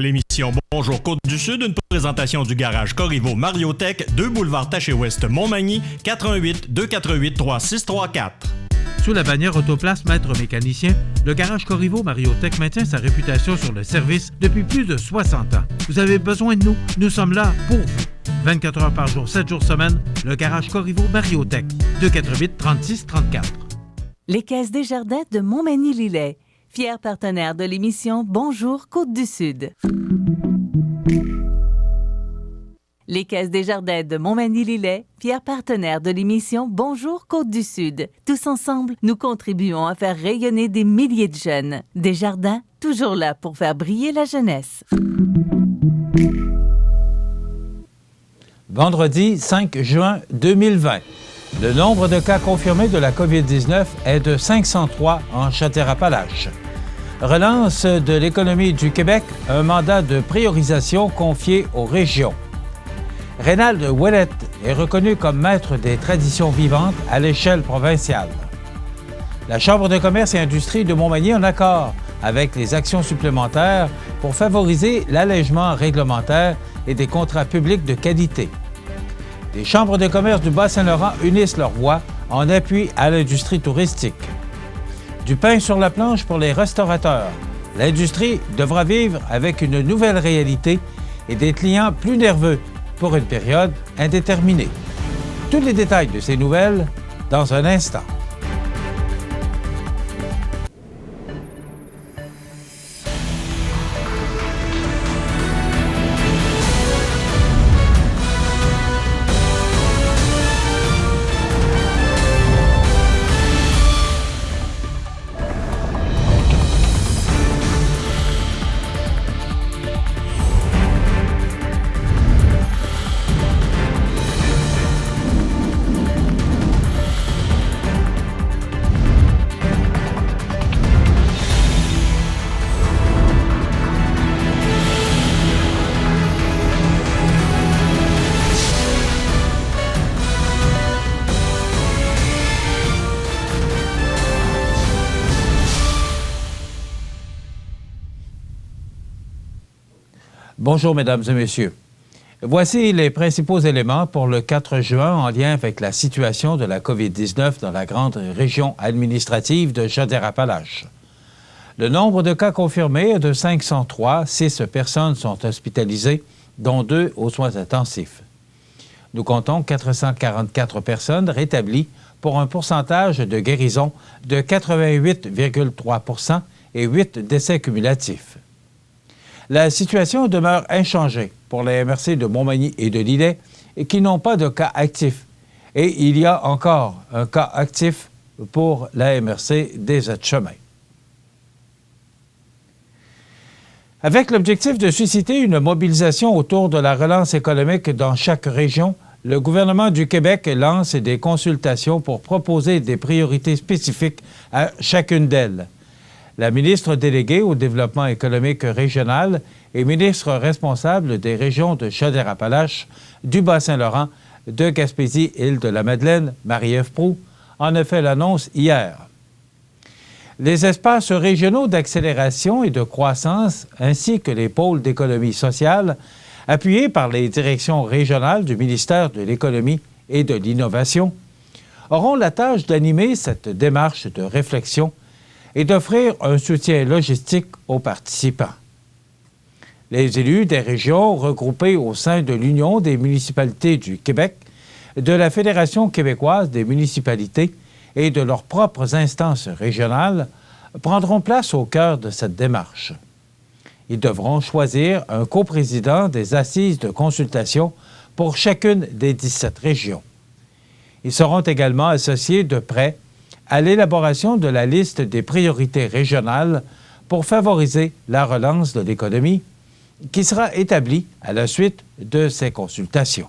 L'émission Bonjour Côte-du-Sud, une présentation du garage Corriveau Mariotech, 2 boulevard Taché-Ouest Montmagny, 418 248 3634. Sous la bannière Autoplace Maître Mécanicien, le garage Corriveau Mariotech maintient sa réputation sur le service depuis plus de 60 ans. Vous avez besoin de nous, nous sommes là pour vous. 24 heures par jour, 7 jours semaine, le garage Corriveau Mariotech, 248 36 34. Les Caisses Desjardins de Montmagny-Lillet, fiers partenaires de l'émission Bonjour Côte-du-Sud. Les Caisses Desjardins de Montmagny-Lillet, fiers partenaires de l'émission Bonjour Côte-du-Sud. Tous ensemble, nous contribuons à faire rayonner des milliers de jeunes. Desjardins, toujours là pour faire briller la jeunesse. Vendredi 5 juin 2020. Le nombre de cas confirmés de la COVID-19 est de 503 en Chaudière-Appalaches. Relance de l'économie du Québec, un mandat de priorisation confié aux régions. Reynald Ouellette est reconnu comme maître des traditions vivantes à l'échelle provinciale. La Chambre de commerce et industrie de Montmagny en accord avec les actions supplémentaires pour favoriser l'allègement réglementaire et des contrats publics de qualité. Les chambres de commerce du Bas-Saint-Laurent unissent leurs voix en appui à l'industrie touristique. Du pain sur la planche pour les restaurateurs. L'industrie devra vivre avec une nouvelle réalité et des clients plus nerveux pour une période indéterminée. Tous les détails de ces nouvelles dans un instant. Bonjour, Mesdames et Messieurs. Voici les principaux éléments pour le 4 juin en lien avec la situation de la COVID-19 dans la grande région administrative de Chaudière-Appalaches. Le nombre de cas confirmés est de 503. 6 personnes sont hospitalisées, dont 2 aux soins intensifs. Nous comptons 444 personnes rétablies pour un pourcentage de guérison de 88,3 % et 8 décès cumulatifs. La situation demeure inchangée pour les MRC de Montmagny et de Lillet qui n'ont pas de cas actifs. Et il y a encore un cas actif pour la MRC des Aides-Chemins. Avec l'objectif de susciter une mobilisation autour de la relance économique dans chaque région, le gouvernement du Québec lance des consultations pour proposer des priorités spécifiques à chacune d'elles. La ministre déléguée au développement économique régional et ministre responsable des régions de Chaudière-Appalaches, du Bas-Saint-Laurent, de Gaspésie-Île-de-la-Madeleine, Marie-Ève Proulx, en a fait l'annonce hier. Les espaces régionaux d'accélération et de croissance, ainsi que les pôles d'économie sociale, appuyés par les directions régionales du ministère de l'Économie et de l'Innovation, auront la tâche d'animer cette démarche de réflexion et d'offrir un soutien logistique aux participants. Les élus des régions regroupés au sein de l'Union des municipalités du Québec, de la Fédération québécoise des municipalités et de leurs propres instances régionales prendront place au cœur de cette démarche. Ils devront choisir un coprésident des assises de consultation pour chacune des 17 régions. Ils seront également associés de près à l'élaboration de la liste des priorités régionales pour favoriser la relance de l'économie, qui sera établie à la suite de ces consultations.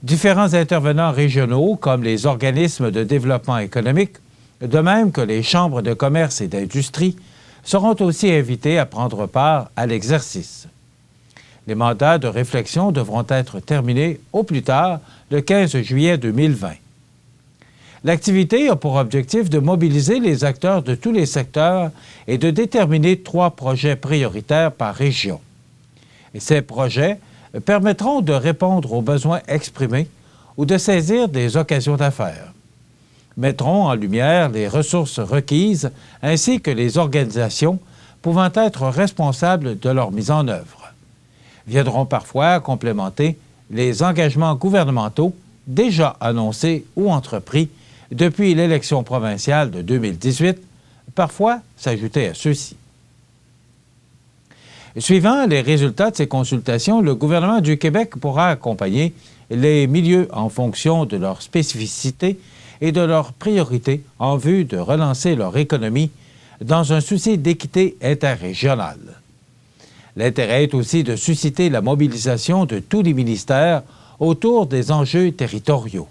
Différents intervenants régionaux, comme les organismes de développement économique, de même que les chambres de commerce et d'industrie, seront aussi invités à prendre part à l'exercice. Les mandats de réflexion devront être terminés au plus tard le 15 juillet 2020. L'activité a pour objectif de mobiliser les acteurs de tous les secteurs et de déterminer 3 projets prioritaires par région. Et ces projets permettront de répondre aux besoins exprimés ou de saisir des occasions d'affaires, mettront en lumière les ressources requises ainsi que les organisations pouvant être responsables de leur mise en œuvre, viendront parfois complémenter les engagements gouvernementaux déjà annoncés ou entrepris depuis l'élection provinciale de 2018, parfois s'ajouter à ceux-ci. Suivant les résultats de ces consultations, le gouvernement du Québec pourra accompagner les milieux en fonction de leurs spécificités et de leurs priorités en vue de relancer leur économie dans un souci d'équité interrégionale. L'intérêt est aussi de susciter la mobilisation de tous les ministères autour des enjeux territoriaux.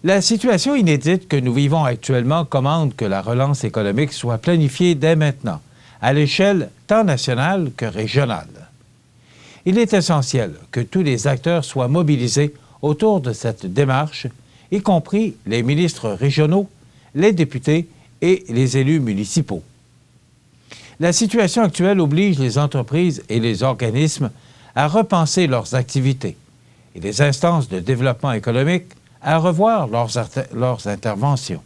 La situation inédite que nous vivons actuellement commande que la relance économique soit planifiée dès maintenant, à l'échelle tant nationale que régionale. Il est essentiel que tous les acteurs soient mobilisés autour de cette démarche, y compris les ministres régionaux, les députés et les élus municipaux. La situation actuelle oblige les entreprises et les organismes à repenser leurs activités et les instances de développement économique à revoir leurs interventions.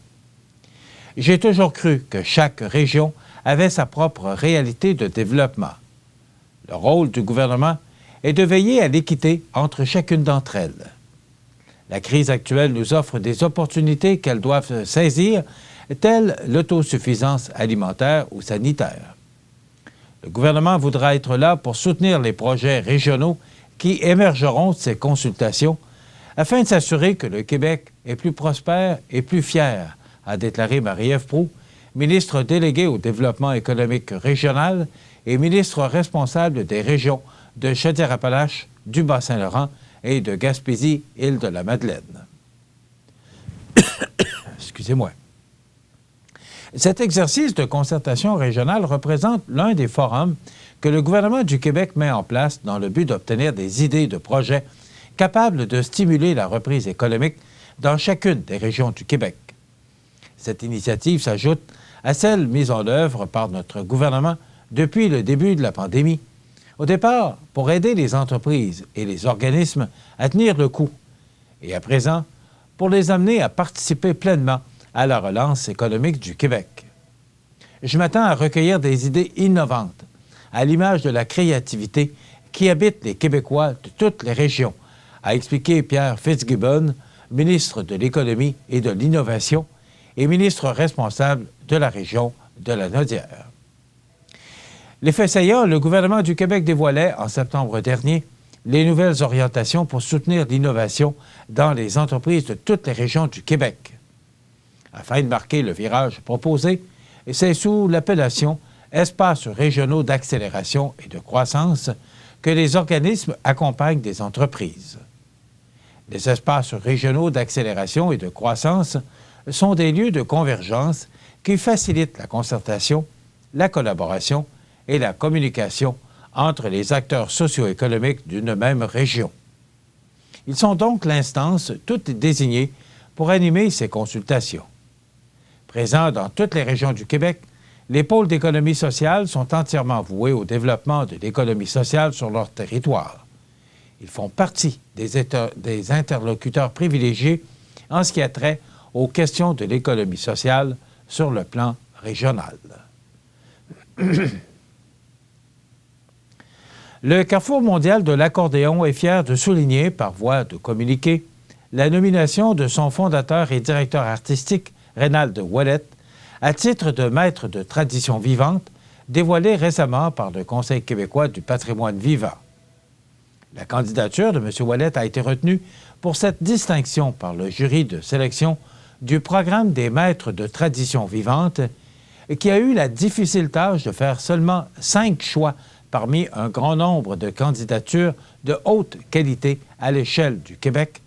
J'ai toujours cru que chaque région avait sa propre réalité de développement. Le rôle du gouvernement est de veiller à l'équité entre chacune d'entre elles. La crise actuelle nous offre des opportunités qu'elles doivent saisir, telles l'autosuffisance alimentaire ou sanitaire. Le gouvernement voudra être là pour soutenir les projets régionaux qui émergeront de ces consultations afin de s'assurer que le Québec est plus prospère et plus fier, a déclaré Marie-Ève Proulx, ministre déléguée au développement économique régional et ministre responsable des régions de Chaudière-Appalaches, du Bas-Saint-Laurent et de Gaspésie-Île-de-la-Madeleine. Excusez-moi. Cet exercice de concertation régionale représente l'un des forums que le gouvernement du Québec met en place dans le but d'obtenir des idées de projets capables de stimuler la reprise économique dans chacune des régions du Québec. Cette initiative s'ajoute à celle mise en œuvre par notre gouvernement depuis le début de la pandémie, au départ pour aider les entreprises et les organismes à tenir le coup, et à présent pour les amener à participer pleinement à la relance économique du Québec. Je m'attends à recueillir des idées innovantes, à l'image de la créativité qui habite les Québécois de toutes les régions, a expliqué Pierre Fitzgibbon, ministre de l'Économie et de l'Innovation et ministre responsable de la région de la Naudière. L'effet saillant, le gouvernement du Québec dévoilait en septembre dernier les nouvelles orientations pour soutenir l'innovation dans les entreprises de toutes les régions du Québec. Afin de marquer le virage proposé, c'est sous l'appellation Espaces régionaux d'accélération et de croissance que les organismes accompagnent des entreprises. Les espaces régionaux d'accélération et de croissance sont des lieux de convergence qui facilitent la concertation, la collaboration et la communication entre les acteurs socio-économiques d'une même région. Ils sont donc l'instance toute désignée pour animer ces consultations. Présents dans toutes les régions du Québec, les pôles d'économie sociale sont entièrement voués au développement de l'économie sociale sur leur territoire. Ils font partie des interlocuteurs privilégiés en ce qui a trait aux questions de l'économie sociale sur le plan régional. Le Carrefour mondial de l'accordéon est fier de souligner, par voie de communiqué, la nomination de son fondateur et directeur artistique, Reynald Ouellet, à titre de maître de tradition vivante, dévoilé récemment par le Conseil québécois du patrimoine vivant. La candidature de M. Ouellet a été retenue pour cette distinction par le jury de sélection du programme des maîtres de tradition vivante, qui a eu la difficile tâche de faire seulement 5 choix parmi un grand nombre de candidatures de haute qualité à l'échelle du Québec,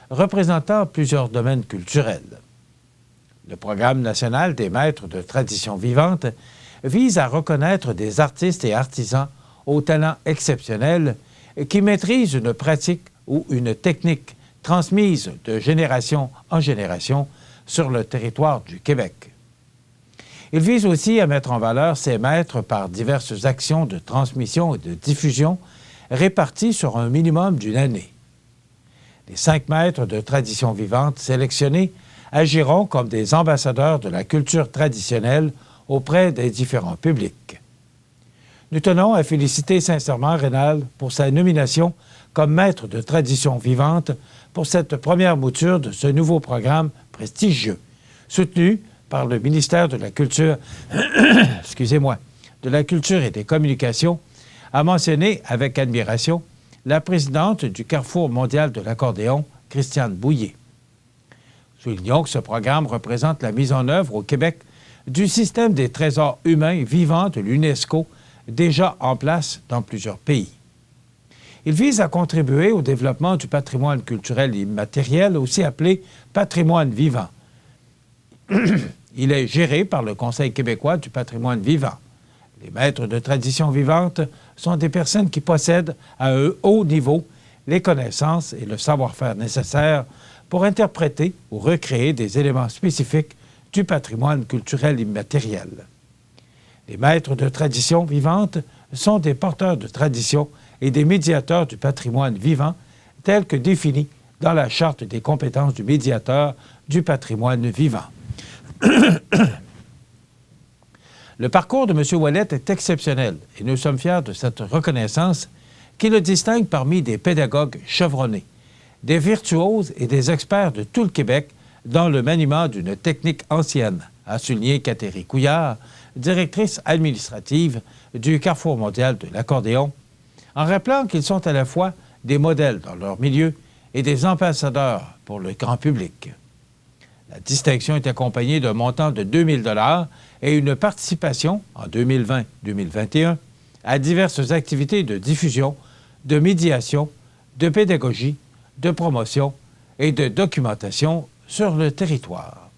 représentant plusieurs domaines culturels. Le Programme national des maîtres de tradition vivante vise à reconnaître des artistes et artisans aux talents exceptionnels qui maîtrisent une pratique ou une technique transmises de génération en génération sur le territoire du Québec. Il vise aussi à mettre en valeur ces maîtres par diverses actions de transmission et de diffusion réparties sur un minimum d'une année. Les 5 maîtres de tradition vivante sélectionnés agiront comme des ambassadeurs de la culture traditionnelle auprès des différents publics. Nous tenons à féliciter sincèrement Rénal pour sa nomination comme maître de tradition vivante pour cette première mouture de ce nouveau programme prestigieux, soutenu par le ministère de la Culture, de la Culture et des Communications, a mentionné avec admiration la présidente du Carrefour mondial de l'accordéon, Christiane Bouillet. Soulignons que ce programme représente la mise en œuvre au Québec du système des trésors humains vivants de l'UNESCO, déjà en place dans plusieurs pays. Il vise à contribuer au développement du patrimoine culturel immatériel, aussi appelé patrimoine vivant. Il est géré par le Conseil québécois du patrimoine vivant. Les maîtres de tradition vivante sont des personnes qui possèdent à un haut niveau les connaissances et le savoir-faire nécessaires pour interpréter ou recréer des éléments spécifiques du patrimoine culturel immatériel. Les maîtres de tradition vivante sont des porteurs de tradition et des médiateurs du patrimoine vivant tels que définis dans la Charte des compétences du médiateur du patrimoine vivant. Le parcours de M. Ouellette est exceptionnel et nous sommes fiers de cette reconnaissance qui le distingue parmi des pédagogues chevronnés, des virtuoses et des experts de tout le Québec dans le maniement d'une technique ancienne, a souligné Catherine Couillard, directrice administrative du Carrefour mondial de l'accordéon, en rappelant qu'ils sont à la fois des modèles dans leur milieu et des ambassadeurs pour le grand public. La distinction est accompagnée d'un montant de 2 000 $ et une participation, en 2020-2021, à diverses activités de diffusion, de médiation, de pédagogie, de promotion et de documentation sur le territoire.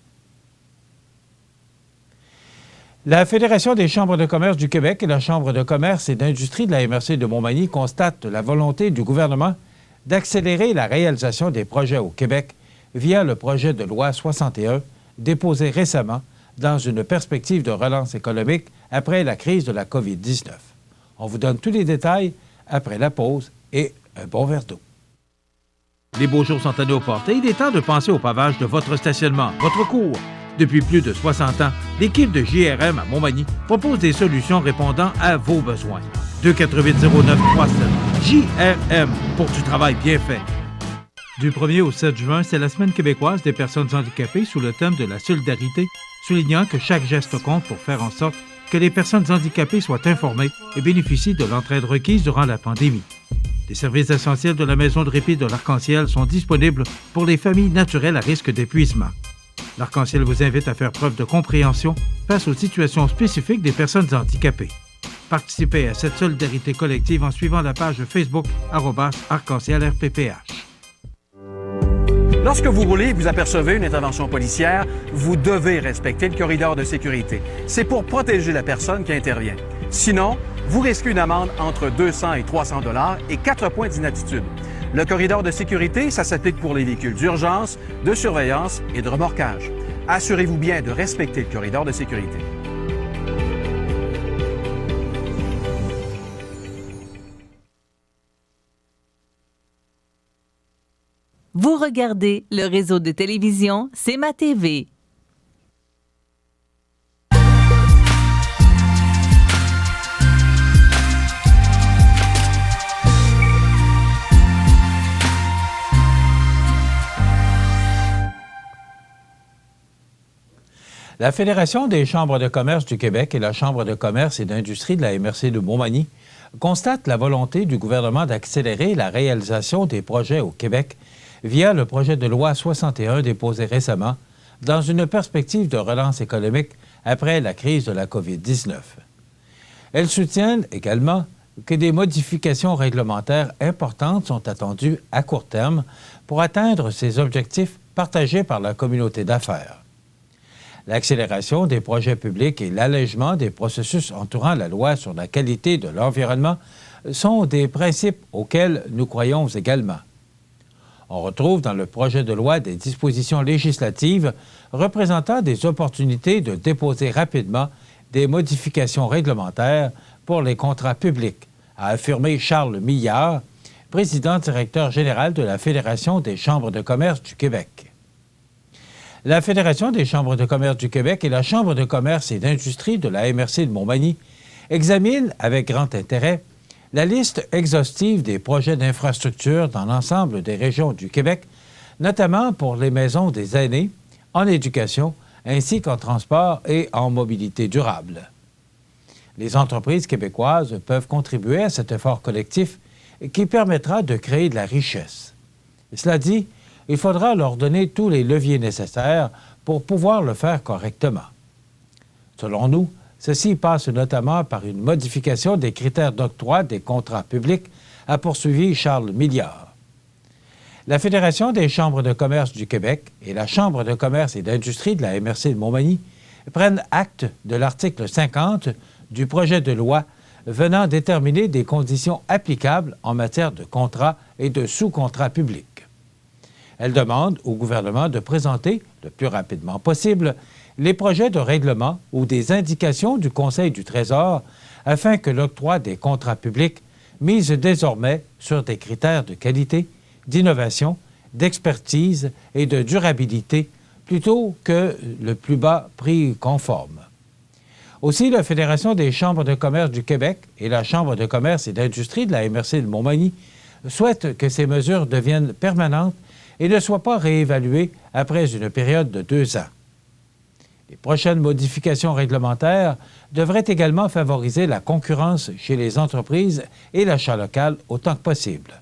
La Fédération des chambres de commerce du Québec et la Chambre de commerce et d'industrie de la MRC de Montmagny constatent la volonté du gouvernement d'accélérer la réalisation des projets au Québec via le projet de loi 61 déposé récemment dans une perspective de relance économique après la crise de la COVID-19. On vous donne tous les détails après la pause et un bon verre d'eau. Les beaux jours sont allés aux portes et il est temps de penser au pavage de votre stationnement, votre cour. Depuis plus de 60 ans, l'équipe de JRM à Montmagny propose des solutions répondant à vos besoins. 248-0937. JRM pour du travail bien fait. Du 1er au 7 juin, c'est la Semaine québécoise des personnes handicapées sous le thème de la solidarité, soulignant que chaque geste compte pour faire en sorte que les personnes handicapées soient informées et bénéficient de l'entraide requise durant la pandémie. Les services essentiels de la Maison de répit de l'Arc-en-Ciel sont disponibles pour les familles naturelles à risque d'épuisement. L'Arc-en-Ciel vous invite à faire preuve de compréhension face aux situations spécifiques des personnes handicapées. Participez à cette solidarité collective en suivant la page Facebook @arc-en-ciel-rpph. Lorsque vous roulez et vous apercevez une intervention policière, vous devez respecter le corridor de sécurité. C'est pour protéger la personne qui intervient. Sinon, vous risquez une amende entre 200 et 300 $ et 4 points d'inaptitude. Le corridor de sécurité, ça s'applique pour les véhicules d'urgence, de surveillance et de remorquage. Assurez-vous bien de respecter le corridor de sécurité. Vous regardez le réseau de télévision C'est ma TV. La Fédération des chambres de commerce du Québec et la Chambre de commerce et d'industrie de la MRC de Montmagny constatent la volonté du gouvernement d'accélérer la réalisation des projets au Québec via le projet de loi 61 déposé récemment dans une perspective de relance économique après la crise de la COVID-19. Elles soutiennent également que des modifications réglementaires importantes sont attendues à court terme pour atteindre ces objectifs partagés par la communauté d'affaires. L'accélération des projets publics et l'allègement des processus entourant la loi sur la qualité de l'environnement sont des principes auxquels nous croyons également. On retrouve dans le projet de loi des dispositions législatives représentant des opportunités de déposer rapidement des modifications réglementaires pour les contrats publics, a affirmé Charles Millard, président-directeur général de la Fédération des chambres de commerce du Québec. La Fédération des chambres de commerce du Québec et la Chambre de commerce et d'industrie de la MRC de Montmagny examinent avec grand intérêt la liste exhaustive des projets d'infrastructure dans l'ensemble des régions du Québec, notamment pour les maisons des aînés, en éducation, ainsi qu'en transport et en mobilité durable. Les entreprises québécoises peuvent contribuer à cet effort collectif qui permettra de créer de la richesse. Cela dit, il faudra leur donner tous les leviers nécessaires pour pouvoir le faire correctement. Selon nous, ceci passe notamment par une modification des critères d'octroi des contrats publics, a poursuivi Charles Milliard. La Fédération des chambres de commerce du Québec et la Chambre de commerce et d'industrie de la MRC de Montmagny prennent acte de l'article 50 du projet de loi venant déterminer des conditions applicables en matière de contrats et de sous-contrats publics. Elles demandent au gouvernement de présenter, le plus rapidement possible, les projets de règlement ou des indications du Conseil du Trésor afin que l'octroi des contrats publics mise désormais sur des critères de qualité, d'innovation, d'expertise et de durabilité plutôt que le plus bas prix conforme. Aussi, la Fédération des chambres de commerce du Québec et la Chambre de commerce et d'industrie de la MRC de Montmagny souhaitent que ces mesures deviennent permanentes et ne soient pas réévaluées après une période de 2 ans. Les prochaines modifications réglementaires devraient également favoriser la concurrence chez les entreprises et l'achat local autant que possible.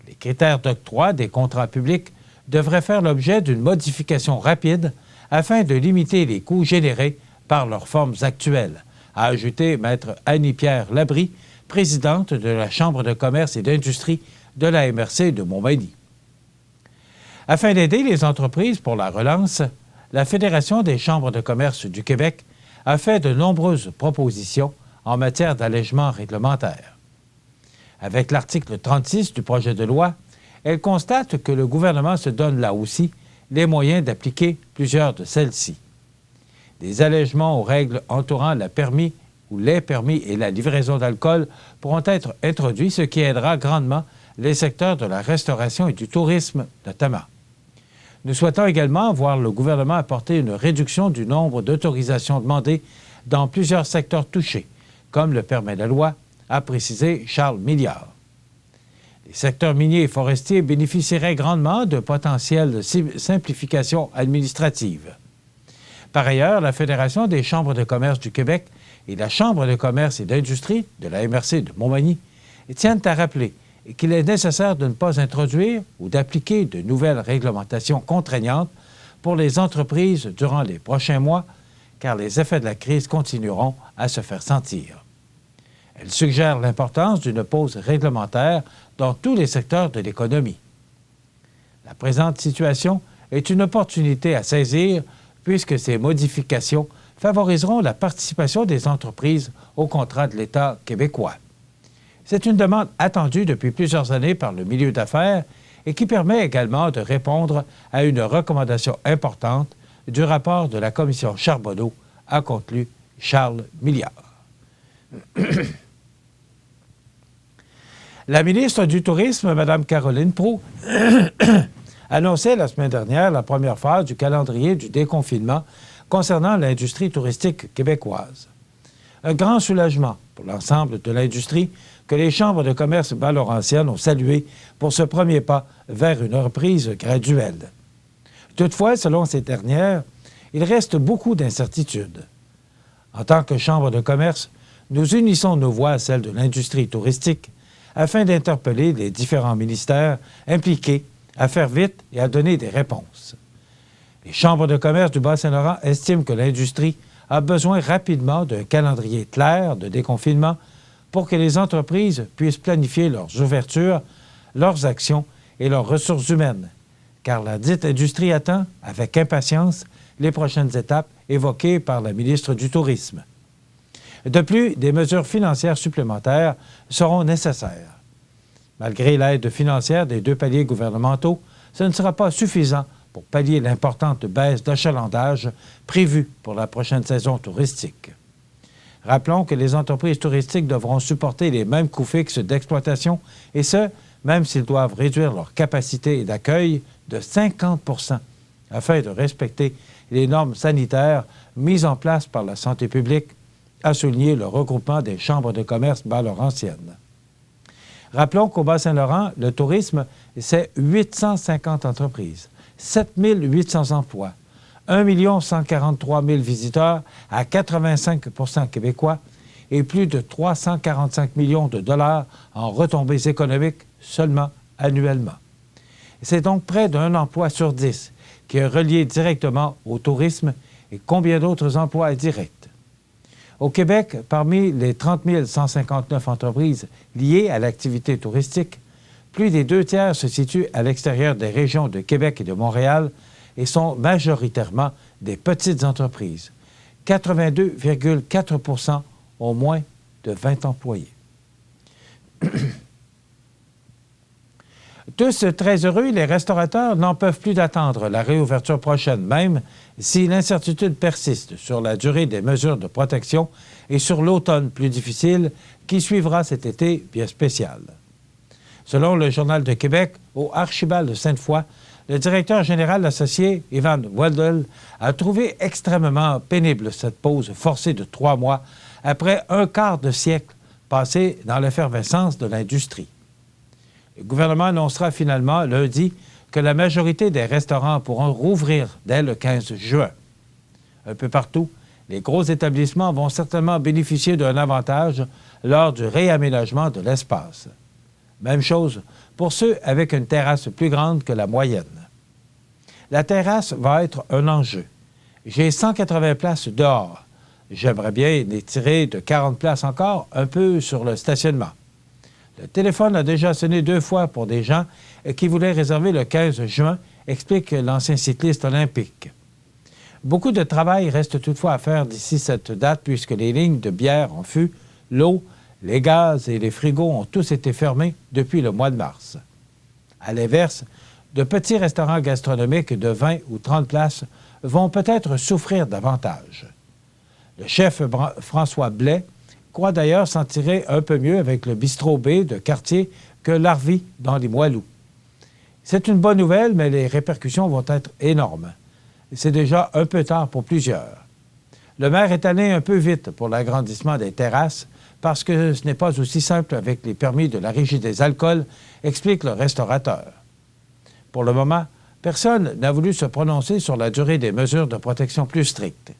Les critères d'octroi des contrats publics devraient faire l'objet d'une modification rapide afin de limiter les coûts générés par leurs formes actuelles, a ajouté Maître Annie-Pierre Labrie, présidente de la Chambre de commerce et d'industrie de la MRC de Montmagny. Afin d'aider les entreprises pour la relance, la Fédération des chambres de commerce du Québec a fait de nombreuses propositions en matière d'allègement réglementaire. Avec l'article 36 du projet de loi, elle constate que le gouvernement se donne là aussi les moyens d'appliquer plusieurs de celles-ci. Des allègements aux règles entourant la permis ou les permis et la livraison d'alcool pourront être introduits, ce qui aidera grandement les secteurs de la restauration et du tourisme notamment. Nous souhaitons également voir le gouvernement apporter une réduction du nombre d'autorisations demandées dans plusieurs secteurs touchés, comme le permet la loi, a précisé Charles Milliard. Les secteurs miniers et forestiers bénéficieraient grandement de potentielles simplifications administratives. Par ailleurs, la Fédération des chambres de commerce du Québec et la Chambre de commerce et d'industrie de la MRC de Montmagny tiennent à rappeler qu'il est nécessaire de ne pas introduire ou d'appliquer de nouvelles réglementations contraignantes pour les entreprises durant les prochains mois, car les effets de la crise continueront à se faire sentir. Elle suggère l'importance d'une pause réglementaire dans tous les secteurs de l'économie. La présente situation est une opportunité à saisir puisque ces modifications favoriseront la participation des entreprises au contrat de l'État québécois. C'est une demande attendue depuis plusieurs années par le milieu d'affaires et qui permet également de répondre à une recommandation importante du rapport de la commission Charbonneau, a conclu Charles Milliard. La ministre du Tourisme, Mme Caroline Proulx, annonçait la semaine dernière la première phase du calendrier du déconfinement concernant l'industrie touristique québécoise. Un grand soulagement pour l'ensemble de l'industrie que les chambres de commerce bas-laurentiennes ont salué pour ce premier pas vers une reprise graduelle. Toutefois, selon ces dernières, il reste beaucoup d'incertitudes. En tant que chambre de commerce, nous unissons nos voix à celles de l'industrie touristique afin d'interpeller les différents ministères impliqués à faire vite et à donner des réponses. Les chambres de commerce du Bas-Saint-Laurent estiment que l'industrie a besoin rapidement d'un calendrier clair de déconfinement pour que les entreprises puissent planifier leurs ouvertures, leurs actions et leurs ressources humaines, car la dite industrie attend, avec impatience, les prochaines étapes évoquées par la ministre du Tourisme. De plus, des mesures financières supplémentaires seront nécessaires. Malgré l'aide financière des 2 paliers gouvernementaux, ce ne sera pas suffisant pour pallier l'importante baisse d'achalandage prévue pour la prochaine saison touristique. Rappelons que les entreprises touristiques devront supporter les mêmes coûts fixes d'exploitation, et ce, même s'ils doivent réduire leur capacité d'accueil de 50 % afin de respecter les normes sanitaires mises en place par la santé publique, a souligné le regroupement des chambres de commerce bas-laurentiennes. Rappelons qu'au Bas-Saint-Laurent, le tourisme, c'est 850 entreprises, 7 800 emplois, 1 143 000 visiteurs à 85 % québécois et plus de 345 millions de dollars en retombées économiques seulement annuellement. C'est donc près d'1 emploi sur 10 qui est relié directement au tourisme et combien d'autres emplois indirects. Au Québec, parmi les 30 159 entreprises liées à l'activité touristique, plus des 2 tiers se situent à l'extérieur des régions de Québec et de Montréal et sont majoritairement des petites entreprises. 82,4 % ont moins de 20 employés. Tous très heureux, les restaurateurs n'en peuvent plus d'attendre la réouverture prochaine, même si l'incertitude persiste sur la durée des mesures de protection et sur l'automne plus difficile qui suivra cet été bien spécial. Selon le Journal de Québec, au Archibald de Sainte-Foy, le directeur général associé, Ivan Weldel, a trouvé extrêmement pénible cette pause forcée de 3 mois après un quart de siècle passé dans l'effervescence de l'industrie. Le gouvernement annoncera finalement lundi que la majorité des restaurants pourront rouvrir dès le 15 juin. Un peu partout, les gros établissements vont certainement bénéficier d'un avantage lors du réaménagement de l'espace. Même chose pour ceux avec une terrasse plus grande que la moyenne. La terrasse va être un enjeu. J'ai 180 places dehors. J'aimerais bien étirer de 40 places encore, un peu sur le stationnement. Le téléphone a déjà sonné 2 fois pour des gens qui voulaient réserver le 15 juin, explique l'ancien cycliste olympique. Beaucoup de travail reste toutefois à faire d'ici cette date puisque les lignes de bière en fût, l'eau, les gaz et les frigos ont tous été fermés depuis le mois de mars. À l'inverse, de petits restaurants gastronomiques de 20 ou 30 places vont peut-être souffrir davantage. Le chef François Blais croit d'ailleurs s'en tirer un peu mieux avec le bistrot B de quartier que l'Arvie dans les Moilous. C'est une bonne nouvelle, mais les répercussions vont être énormes. C'est déjà un peu tard pour plusieurs. Le maire est allé un peu vite pour l'agrandissement des terrasses parce que ce n'est pas aussi simple avec les permis de la Régie des alcools, explique le restaurateur. Pour le moment, personne n'a voulu se prononcer sur la durée des mesures de protection plus strictes.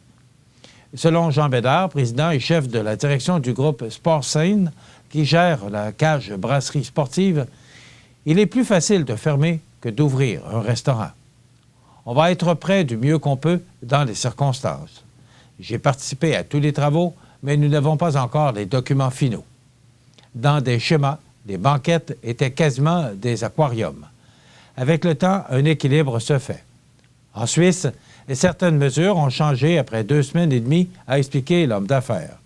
Selon Jean Bédard, président et chef de la direction du groupe Sport Scène, qui gère la cage brasserie sportive, il est plus facile de fermer que d'ouvrir un restaurant. On va être prêt du mieux qu'on peut dans les circonstances. J'ai participé à tous les travaux, mais nous n'avons pas encore les documents finaux. Dans des schémas, les banquettes étaient quasiment des aquariums. Avec le temps, un équilibre se fait. En Suisse, certaines mesures ont changé après 2 semaines et demie, a expliqué l'homme d'affaires.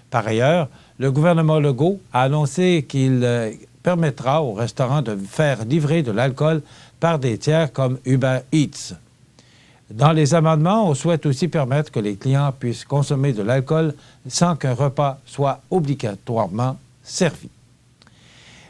Par ailleurs, le gouvernement Legault a annoncé qu'il permettra aux restaurants de faire livrer de l'alcool par des tiers comme Uber Eats. Dans les amendements, on souhaite aussi permettre que les clients puissent consommer de l'alcool sans qu'un repas soit obligatoirement servi.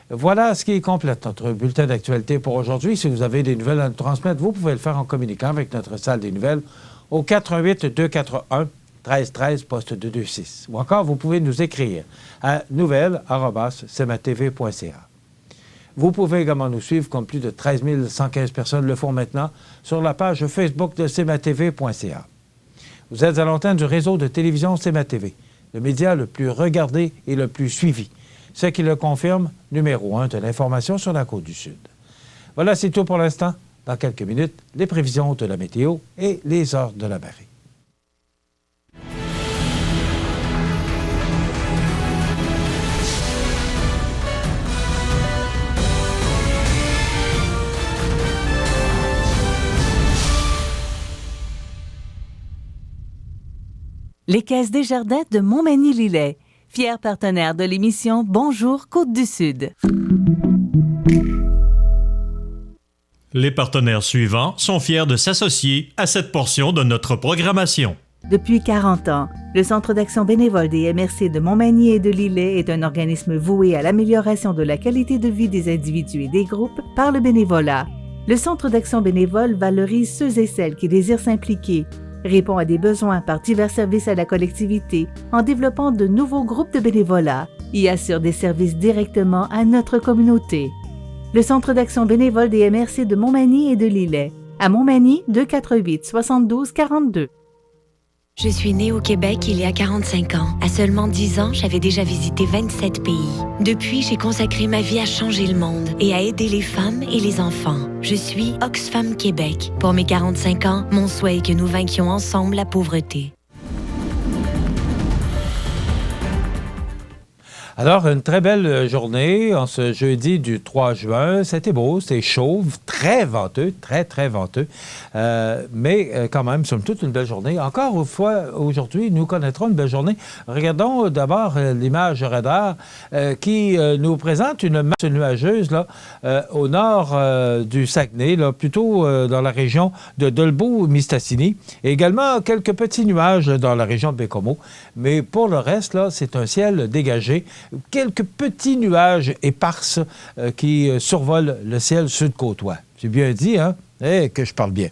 Voilà ce qui complète notre bulletin d'actualité pour aujourd'hui. Si vous avez des nouvelles à nous transmettre, vous pouvez le faire en communiquant avec notre salle des nouvelles au 418-241-1313, poste 226. Ou encore, vous pouvez nous écrire à nouvelles@cmatv.ca. Vous pouvez également nous suivre, comme plus de 13 115 personnes le font maintenant, sur la page Facebook de cmatv.ca. Vous êtes à l'antenne du réseau de télévision CMA-TV, le média le plus regardé et le plus suivi. Ce qui le confirme, numéro 1 de l'information sur la Côte-du-Sud. Voilà, c'est tout pour l'instant. Dans quelques minutes, les prévisions de la météo et les heures de la marée. Les Caisses Desjardins de Montmagny-Lillet, fier partenaire de l'émission Bonjour Côte-du-Sud. Les partenaires suivants sont fiers de s'associer à cette portion de notre programmation. Depuis 40 ans, le Centre d'action bénévole des MRC de Montmagny et de Lillet est un organisme voué à l'amélioration de la qualité de vie des individus et des groupes par le bénévolat. Le Centre d'action bénévole valorise ceux et celles qui désirent s'impliquer, répond à des besoins par divers services à la collectivité en développant de nouveaux groupes de bénévolat et assure des services directement à notre communauté. Le Centre d'action bénévole des MRC de Montmagny et de Lillet. À Montmagny, 248 72 42. Je suis née au Québec il y a 45 ans. À seulement 10 ans, j'avais déjà visité 27 pays. Depuis, j'ai consacré ma vie à changer le monde et à aider les femmes et les enfants. Je suis Oxfam Québec. Pour mes 45 ans, mon souhait est que nous vainquions ensemble la pauvreté. Alors, une très belle journée en ce jeudi du 3 juin. C'était beau, c'était chaud, très venteux, très, très venteux. Mais quand même, somme toute, une belle journée. Encore une fois, aujourd'hui, nous connaîtrons une belle journée. Regardons d'abord l'image radar qui nous présente une masse nuageuse là, au nord du Saguenay, là, plutôt dans la région de Dolbeau-Mistassini. Et également quelques petits nuages dans la région de Baie-Comeau. Mais pour le reste, là, c'est un ciel dégagé. Quelques petits nuages éparses qui survolent le ciel sud-côtois. C'est bien dit, hein? Eh, que je parle bien.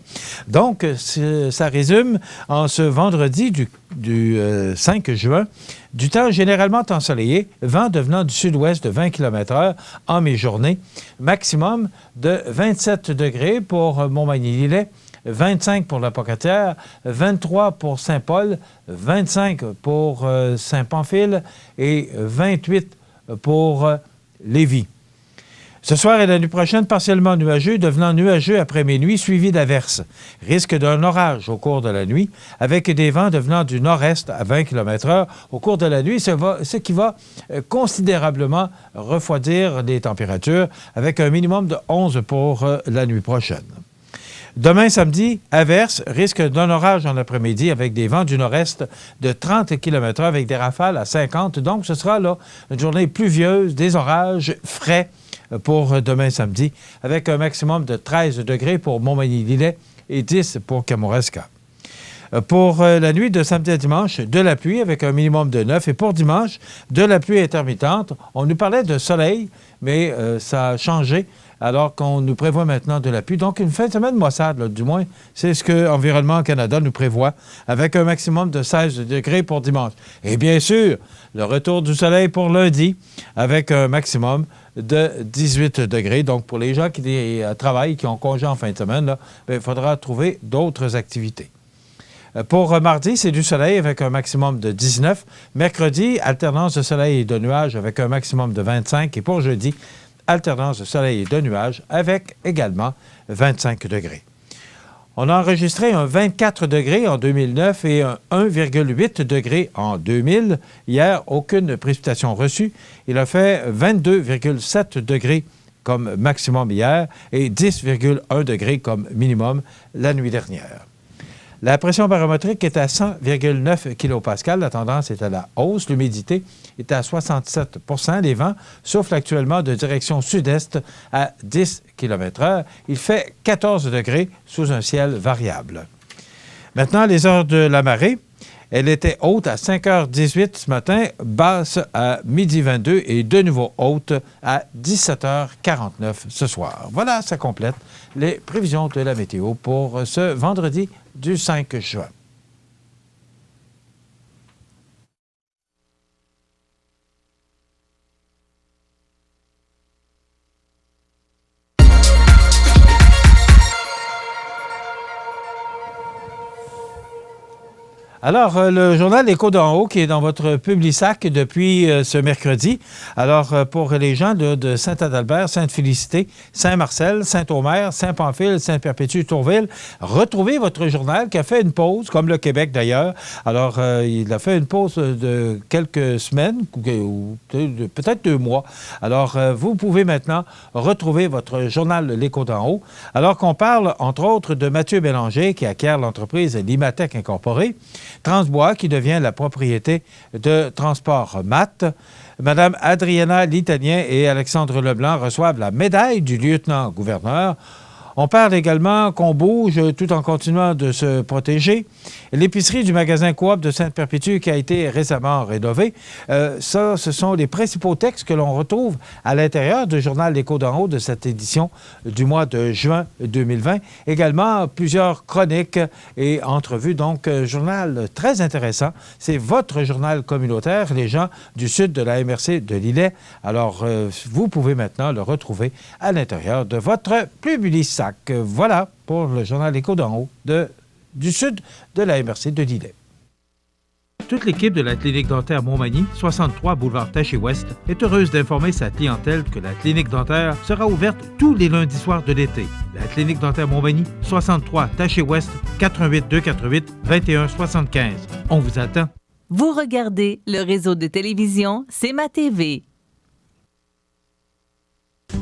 Donc, ça résume en ce vendredi du 5 juin, du temps généralement ensoleillé, vent devenant du sud-ouest de 20 km/h en mi-journée, maximum de 27 degrés pour Montmagny-Lillet, 25 pour la Pocatière, 23 pour Saint-Paul, 25 pour Saint-Pamphile et 28 pour Lévis. Ce soir et la nuit prochaine, partiellement nuageux, devenant nuageux après minuit, suivi d'averses. Risque d'un orage au cours de la nuit, avec des vents devenant du nord-est à 20 km/h au cours de la nuit, ce qui va considérablement refroidir les températures, avec un minimum de 11 pour la nuit prochaine. Demain, samedi, averse, risque d'un orage en après-midi avec des vents du nord-est de 30 km/h avec des rafales à 50. Donc, ce sera là une journée pluvieuse, des orages frais pour demain samedi, avec un maximum de 13 degrés pour Montmagny-Lillet et 10 pour Kamouraska. Pour la nuit de samedi à dimanche, de la pluie avec un minimum de 9. Et pour dimanche, de la pluie intermittente. On nous parlait de soleil, mais ça a changé alors qu'on nous prévoit maintenant de la pluie. Donc, une fin de semaine maussade, là, du moins, c'est ce que Environnement Canada nous prévoit, avec un maximum de 16 degrés pour dimanche. Et bien sûr, le retour du soleil pour lundi, avec un maximum de 18 degrés. Donc, pour les gens qui travaillent, qui ont congé en fin de semaine, là, il faudra trouver d'autres activités. Pour mardi, c'est du soleil avec un maximum de 19. Mercredi, alternance de soleil et de nuages avec un maximum de 25. Et pour jeudi, alternance de soleil et de nuages avec également 25 degrés. On a enregistré un 24 degrés en 2009 et un 1,8 degrés en 2000. Hier, aucune précipitation reçue. Il a fait 22,7 degrés comme maximum hier et 10,1 degrés comme minimum la nuit dernière. La pression barométrique est à 100,9 kPa. La tendance est à la hausse. L'humidité est à 67 %. Les vents soufflent actuellement de direction sud-est à 10 km/h. Il fait 14 degrés sous un ciel variable. Maintenant, les heures de la marée. Elle était haute à 5h18 ce matin, basse à 12h22 et de nouveau haute à 17h49 ce soir. Voilà, ça complète les prévisions de la météo pour ce vendredi du 5 juin. Alors, le journal L'Écho d'en haut qui est dans votre Publisac depuis ce mercredi. Alors, pour les gens de Saint-Adalbert, Sainte-Félicité, Saint-Marcel, Saint-Omer, Saint-Pamphile, Sainte-Perpétue, Tourville, retrouvez votre journal qui a fait une pause, comme le Québec d'ailleurs. Alors, il a fait une pause de quelques semaines, ou peut-être 2 mois. Alors, vous pouvez maintenant retrouver votre journal L'Écho d'en haut. Alors qu'on parle, entre autres, de Mathieu Bélanger qui acquiert l'entreprise Limatech Incorporée, Transbois, qui devient la propriété de Transport Mat. Mme Adriana Litanien et Alexandre Leblanc reçoivent la médaille du lieutenant-gouverneur. On parle également qu'on bouge tout en continuant de se protéger. L'épicerie du magasin Coop de Sainte-Perpétue qui a été récemment rénovée, ce sont les principaux textes que l'on retrouve à l'intérieur du journal L'Écho d'en haut de cette édition du mois de juin 2020. Également, plusieurs chroniques et entrevues. Donc, journal très intéressant. C'est votre journal communautaire, les gens du sud de la MRC de Lillet. Alors, vous pouvez maintenant le retrouver à l'intérieur de votre Publisac. Voilà pour le journal L'Écho d'en haut du sud de la MRC de Lillet. Toute l'équipe de la Clinique dentaire Montmagny, 63 boulevard Taché-Ouest, est heureuse d'informer sa clientèle que la Clinique dentaire sera ouverte tous les lundis soirs de l'été. La Clinique dentaire Montmagny, 63 Taché-Ouest, 88 248 21 75. On vous attend. Vous regardez le réseau de télévision C'est ma TV.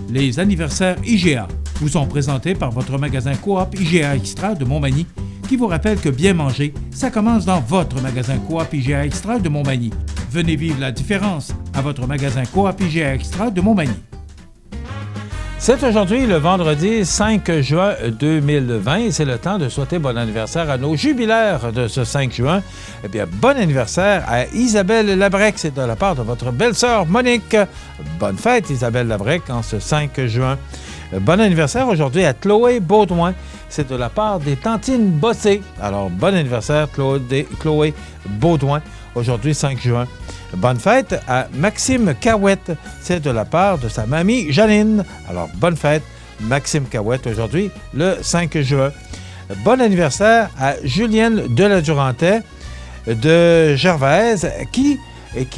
Les anniversaires IGA vous sont présentés par votre magasin Coop IGA Extra de Montmagny, qui vous rappelle que bien manger, ça commence dans votre magasin Coop IGA Extra de Montmagny. Venez vivre la différence à votre magasin Coop IGA Extra de Montmagny. C'est aujourd'hui le vendredi 5 juin 2020 et c'est le temps de souhaiter bon anniversaire à nos jubilaires de ce 5 juin. Eh bien, bon anniversaire à Isabelle Labrec, c'est de la part de votre belle-sœur Monique. Bonne fête Isabelle Labrec en ce 5 juin. Bon anniversaire aujourd'hui à Chloé Baudouin, c'est de la part des Tantines Bossé. Alors, bon anniversaire Chloé Baudouin, aujourd'hui 5 juin. Bonne fête à Maxime Cahouette, c'est de la part de sa mamie Janine. Alors, bonne fête Maxime Cahouette aujourd'hui, le 5 juin. Bon anniversaire à Julienne Deladurantais de Gervaise qui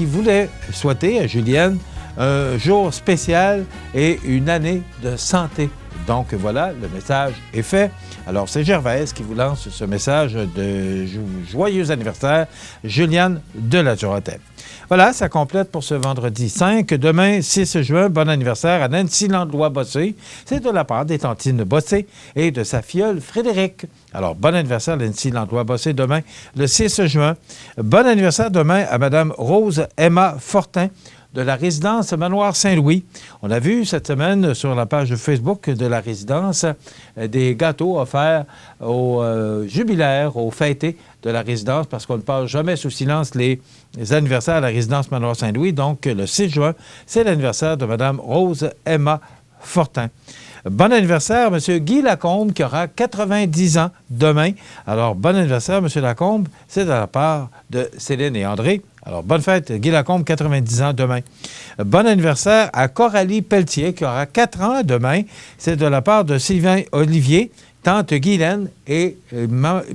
voulait souhaiter à Julienne un jour spécial et une année de santé. Donc voilà, le message est fait. Alors c'est Gervaise qui vous lance ce message de joyeux anniversaire, Julienne Deladurantais. Voilà, ça complète pour ce vendredi 5. Demain, 6 juin, bon anniversaire à Nancy Landlois-Bossé. C'est de la part des Tantines Bossé et de sa filleule Frédéric. Alors, bon anniversaire Nancy Landlois-Bossé demain, le 6 juin. Bon anniversaire demain à Mme Rose Emma Fortin de la résidence Manoir Saint-Louis. On a vu cette semaine sur la page Facebook de la résidence des gâteaux offerts aux jubilaires, aux fêtés de la résidence, parce qu'on ne passe jamais sous silence les anniversaires à la résidence Manoir Saint-Louis. Donc, le 6 juin, c'est l'anniversaire de Mme Rose Emma Fortin. Bon anniversaire, M. Guy Lacombe, qui aura 90 ans demain. Alors, bon anniversaire, M. Lacombe, c'est de la part de Céline et André. Alors, bonne fête, Guy Lacombe, 90 ans demain. Bon anniversaire à Coralie Pelletier, qui aura 4 ans demain. C'est de la part de Sylvain Olivier, tante Guylaine et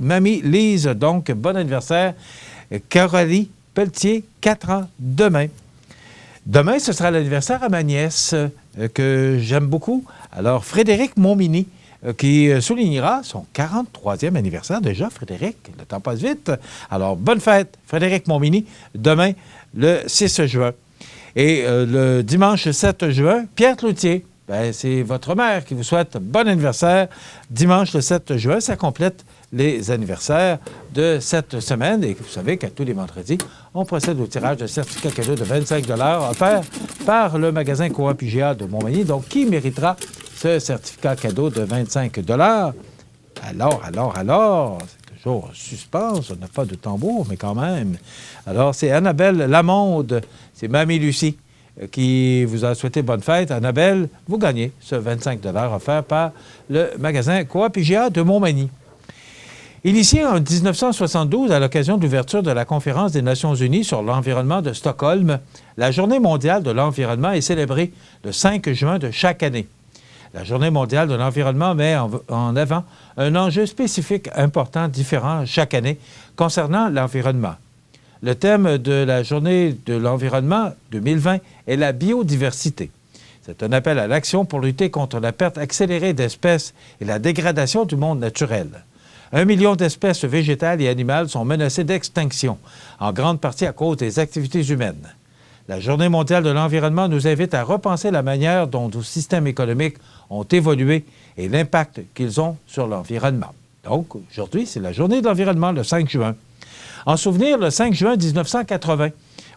mamie Lise. Donc, bon anniversaire, Coralie Pelletier, 4 ans demain. Demain, ce sera l'anniversaire à ma nièce, que j'aime beaucoup. Alors, Frédéric Montmini, qui soulignera son 43e anniversaire déjà, Frédéric. Le temps passe vite. Alors, bonne fête, Frédéric Montmini, demain, le 6 juin. Et le dimanche 7 juin, Pierre Cloutier. Bien, c'est votre mère qui vous souhaite bon anniversaire. Dimanche le 7 juin, ça complète les anniversaires de cette semaine. Et vous savez qu'à tous les vendredis, on procède au tirage de certificats cadeaux de 25 offert par le magasin Coop IGA de Montmagny. Donc, qui méritera ce certificat cadeau de 25 Alors, c'est toujours suspense, on n'a pas de tambour, mais quand même. Alors, c'est Annabelle Lamonde, c'est Mamie Lucie qui vous a souhaité bonne fête. Annabelle, vous gagnez ce 25 offert par le magasin Coop IGA de Montmagny. Initié en 1972 à l'occasion de l'ouverture de la Conférence des Nations unies sur l'environnement de Stockholm, la Journée mondiale de l'environnement est célébrée le 5 juin de chaque année. La Journée mondiale de l'environnement met en avant un enjeu spécifique important, différent chaque année, concernant l'environnement. Le thème de la Journée de l'environnement 2020 est la biodiversité. C'est un appel à l'action pour lutter contre la perte accélérée d'espèces et la dégradation du monde naturel. 1 million d'espèces végétales et animales sont menacées d'extinction, en grande partie à cause des activités humaines. La Journée mondiale de l'environnement nous invite à repenser la manière dont nos systèmes économiques ont évolué et l'impact qu'ils ont sur l'environnement. Donc, aujourd'hui, c'est la Journée de l'environnement, le 5 juin. En souvenir, le 5 juin 1980,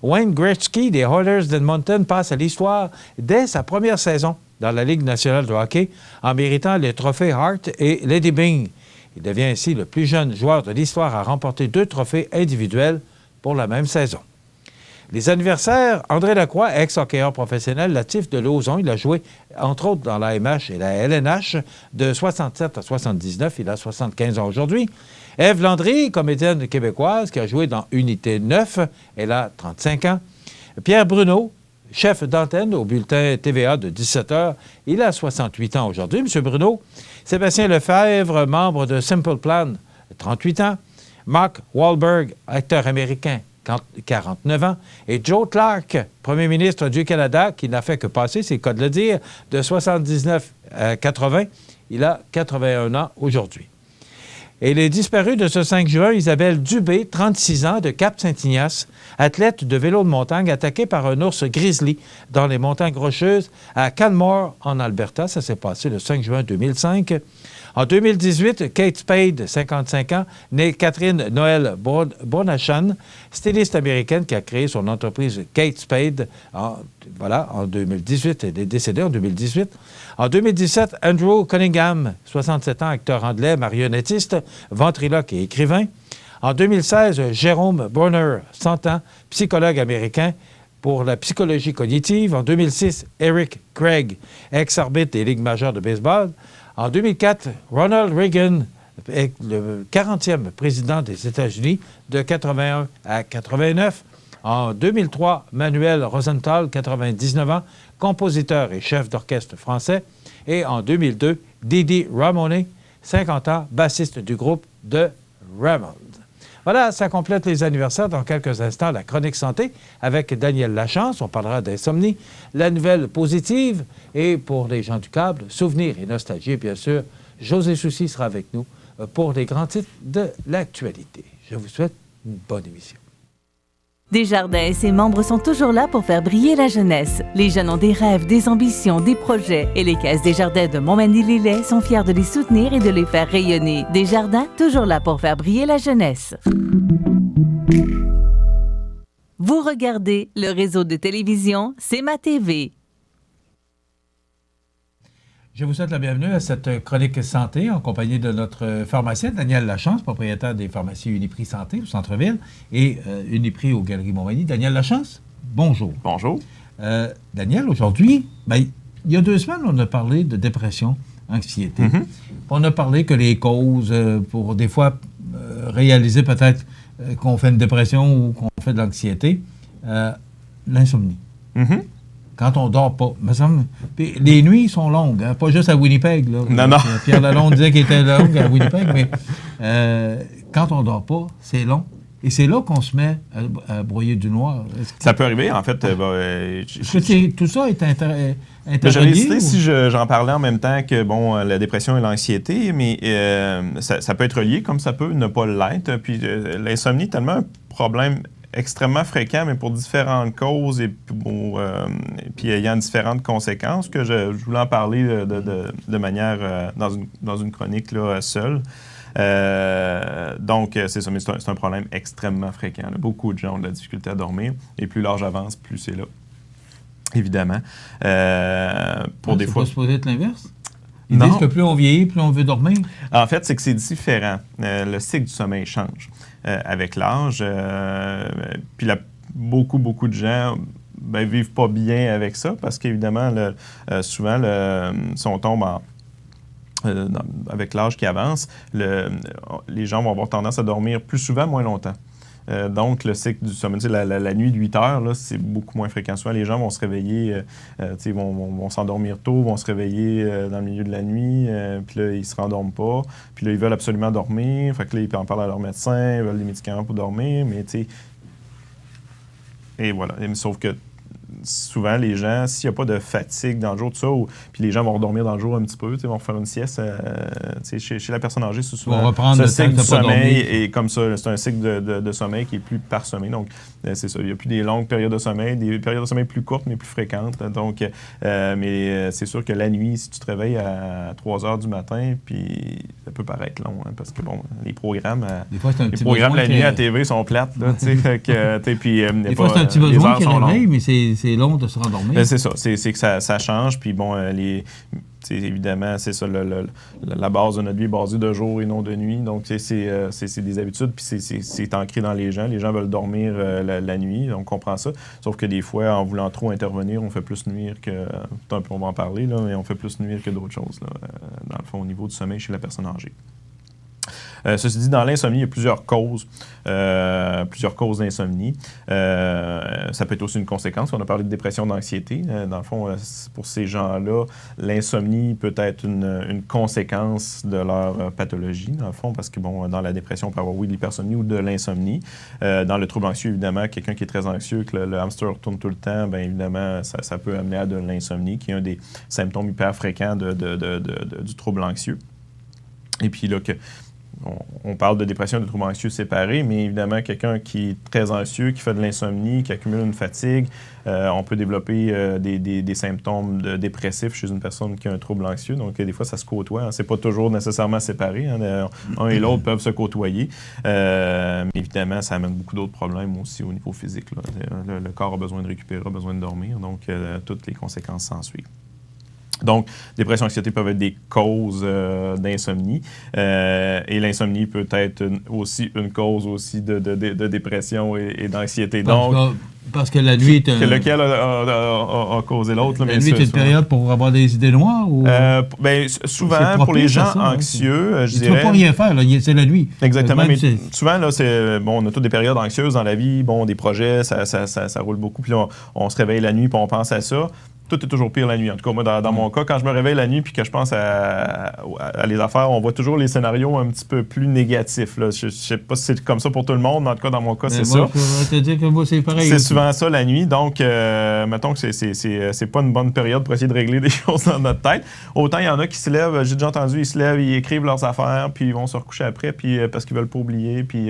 Wayne Gretzky des Oilers d'Edmonton passe à l'histoire dès sa première saison dans la Ligue nationale de hockey en méritant les trophées Hart et Lady Byng. Il devient ainsi le plus jeune joueur de l'histoire à remporter 2 trophées individuels pour la même saison. Les anniversaires, André Lacroix, ex-hockeyeur professionnel, natif de Lauson. Il a joué, entre autres, dans la MH et la LNH de 67 à 79. Il a 75 ans aujourd'hui. Ève Landry, comédienne québécoise, qui a joué dans Unité 9. Elle a 35 ans. Pierre Bruno, chef d'antenne au bulletin TVA de 17 h. Il a 68 ans aujourd'hui, M. Bruno. Sébastien Lefebvre, membre de Simple Plan, 38 ans. Mark Wahlberg, acteur américain, 49 ans. Et Joe Clark, premier ministre du Canada, qui n'a fait que passer, c'est le cas de le dire, de 79 à 80. Il a 81 ans aujourd'hui. Et les disparus de ce 5 juin, Isabelle Dubé, 36 ans, de Cap-Saint-Ignace, athlète de vélo de montagne, attaquée par un ours grizzly dans les montagnes rocheuses à Canmore, en Alberta. Ça s'est passé le 5 juin 2005. En 2018, Kate Spade, 55 ans, née Catherine Noël Bonachan, styliste américaine qui a créé son entreprise Kate Spade en 2018. Elle est décédée en 2018. En 2017, Andrew Cunningham, 67 ans, acteur anglais, marionnettiste, ventriloque et écrivain. En 2016, Jérôme Brunner, 100 ans, psychologue américain pour la psychologie cognitive. En 2006, Eric Craig, ex-arbitre des Ligues majeures de baseball. En 2004, Ronald Reagan est le 40e président des États-Unis de 81 à 89. En 2003, Manuel Rosenthal, 99 ans, compositeur et chef d'orchestre français. Et en 2002, Didi Ramone, 50 ans, bassiste du groupe The Ramones. Voilà, ça complète les anniversaires. Dans quelques instants, la chronique santé avec Daniel Lachance. On parlera d'insomnie, la nouvelle positive et pour les gens du câble, souvenirs et nostalgie. Bien sûr, José Soucy sera avec nous pour les grands titres de l'actualité. Je vous souhaite une bonne émission. Desjardins et ses membres sont toujours là pour faire briller la jeunesse. Les jeunes ont des rêves, des ambitions, des projets. Et les Caisses Desjardins de Montmagny-Lillet sont fiers de les soutenir et de les faire rayonner. Desjardins, toujours là pour faire briller la jeunesse. Vous regardez le réseau de télévision C'est ma TV. Je vous souhaite la bienvenue à cette chronique santé en compagnie de notre pharmacien Daniel Lachance, propriétaire des pharmacies Uniprix Santé au centre-ville et Uniprix aux Galeries Montmagny. Daniel Lachance, bonjour. Bonjour. Daniel, aujourd'hui, il y a 2 semaines, on a parlé de dépression, anxiété. Mm-hmm. On a parlé que les causes, pour des fois réaliser peut-être qu'on fait une dépression ou qu'on fait de l'anxiété, l'insomnie. Mm-hmm. Quand on dort pas. Me semble, les nuits sont longues, hein, pas juste à Winnipeg. Là. Non. Pierre Lalonde disait qu'il était long à Winnipeg, mais quand on dort pas, c'est long. Et c'est là qu'on se met à broyer du noir. Ça peut arriver, en fait. Tout ça est interrelié. J'aurais hésité si j'en parlais en même temps que la dépression et l'anxiété, mais ça peut être relié comme ça peut ne pas l'être. Puis l'insomnie est tellement un problème extrêmement fréquent, mais pour différentes causes et puis ayant différentes conséquences, que je voulais en parler de manière dans une chronique là, seule. Donc, c'est ça, mais c'est un problème extrêmement fréquent. Là. Beaucoup de gens ont de la difficulté à dormir, et plus l'âge avance, plus c'est là, évidemment. Pour des fois... C'est pas supposé être l'inverse? Ils disent que plus on vieillit, plus on veut dormir? En fait, c'est que c'est différent. Le cycle du sommeil change avec l'âge. Puis beaucoup de gens vivent pas bien avec ça parce qu'évidemment, souvent, si on tombe avec l'âge qui avance, les gens vont avoir tendance à dormir plus souvent, moins longtemps. Donc, le cycle du sommeil, la nuit de 8 heures, là, c'est beaucoup moins fréquent. Souvent, les gens vont se réveiller, vont s'endormir tôt, vont se réveiller dans le milieu de la nuit, puis là, ils se rendorment pas. Puis là, ils veulent absolument dormir. Fait que là, ils en parlent à leur médecin, ils veulent des médicaments pour dormir, mais tu sais... Et voilà. Sauf que souvent, les gens, s'il n'y a pas de fatigue dans le jour, tout ça, puis les gens vont dormir dans le jour un petit peu, vont faire une sieste, chez la personne âgée, c'est souvent ce cycle du sommeil est comme ça. C'est un cycle de sommeil qui est plus parsemé. Donc, c'est ça. Il n'y a plus des longues périodes de sommeil, des périodes de sommeil plus courtes, mais plus fréquentes. Donc, mais c'est sûr que la nuit, si tu te réveilles à 3 heures du matin, puis ça peut paraître long, parce que, bon, les programmes la nuit à TV sont plates, là, tu sais, puis... Des fois, c'est un petit besoin qui réveille, mais c'est long de se rendormir. C'est ça. C'est que ça change, puis bon, évidemment, c'est ça, la base de notre vie est basée de jour et non de nuit. Donc, c'est des habitudes, puis c'est ancré dans les gens. Les gens veulent dormir la nuit, on comprend ça. Sauf que des fois, en voulant trop intervenir, on fait plus nuire que... On va en parler, là, mais on fait plus nuire que d'autres choses, là, dans le fond, au niveau du sommeil chez la personne âgée. Ceci dit, dans l'insomnie, il y a plusieurs causes d'insomnie. Ça peut être aussi une conséquence. On a parlé de dépression, d'anxiété. Dans le fond, pour ces gens-là, l'insomnie peut être une conséquence de leur pathologie, dans le fond, parce que, bon, dans la dépression, on peut avoir, oui, de l'hypersomnie ou de l'insomnie. Dans le trouble anxieux, évidemment, quelqu'un qui est très anxieux, que le hamster tourne tout le temps, bien évidemment, ça peut amener à de l'insomnie, qui est un des symptômes hyper fréquents du trouble anxieux. Et puis là, on parle de dépression et de troubles anxieux séparés, mais évidemment, quelqu'un qui est très anxieux, qui fait de l'insomnie, qui accumule une fatigue, on peut développer des symptômes dépressifs chez une personne qui a un trouble anxieux. Donc, des fois, ça se côtoie. Hein. C'est pas toujours nécessairement séparé. Hein. Un et l'autre peuvent se côtoyer. Mais évidemment, ça amène beaucoup d'autres problèmes aussi au niveau physique. Là. Le corps a besoin de récupérer, a besoin de dormir. Donc, toutes les conséquences s'en suivent. Donc, dépression et anxiété peuvent être des causes d'insomnie. Et l'insomnie peut être aussi une cause aussi de dépression et d'anxiété. Donc, parce que la nuit est lequel a causé l'autre. La nuit est une période pour avoir des idées noires? Ou... souvent, pour les gens anxieux, je dirais... Tu ne peux pas rien faire, là, c'est la nuit. Exactement, mais souvent, là, on a toutes des périodes anxieuses dans la vie, des projets, ça roule beaucoup, puis là, on se réveille la nuit, puis on pense à ça. Tout est toujours pire la nuit. En tout cas, moi, dans mon cas, quand je me réveille la nuit puis que je pense à les affaires, on voit toujours les scénarios un petit peu plus négatifs. Là. Je sais pas si c'est comme ça pour tout le monde, mais en tout cas, dans mon cas, c'est ça. Je vais te dire que moi, c'est pareil. C'est souvent ça la nuit. Donc, mettons que c'est pas une bonne période pour essayer de régler des choses dans notre tête. Autant il y en a qui se lèvent, j'ai déjà entendu, ils se lèvent, ils écrivent leurs affaires, puis ils vont se recoucher après, puis parce qu'ils veulent pas oublier, puis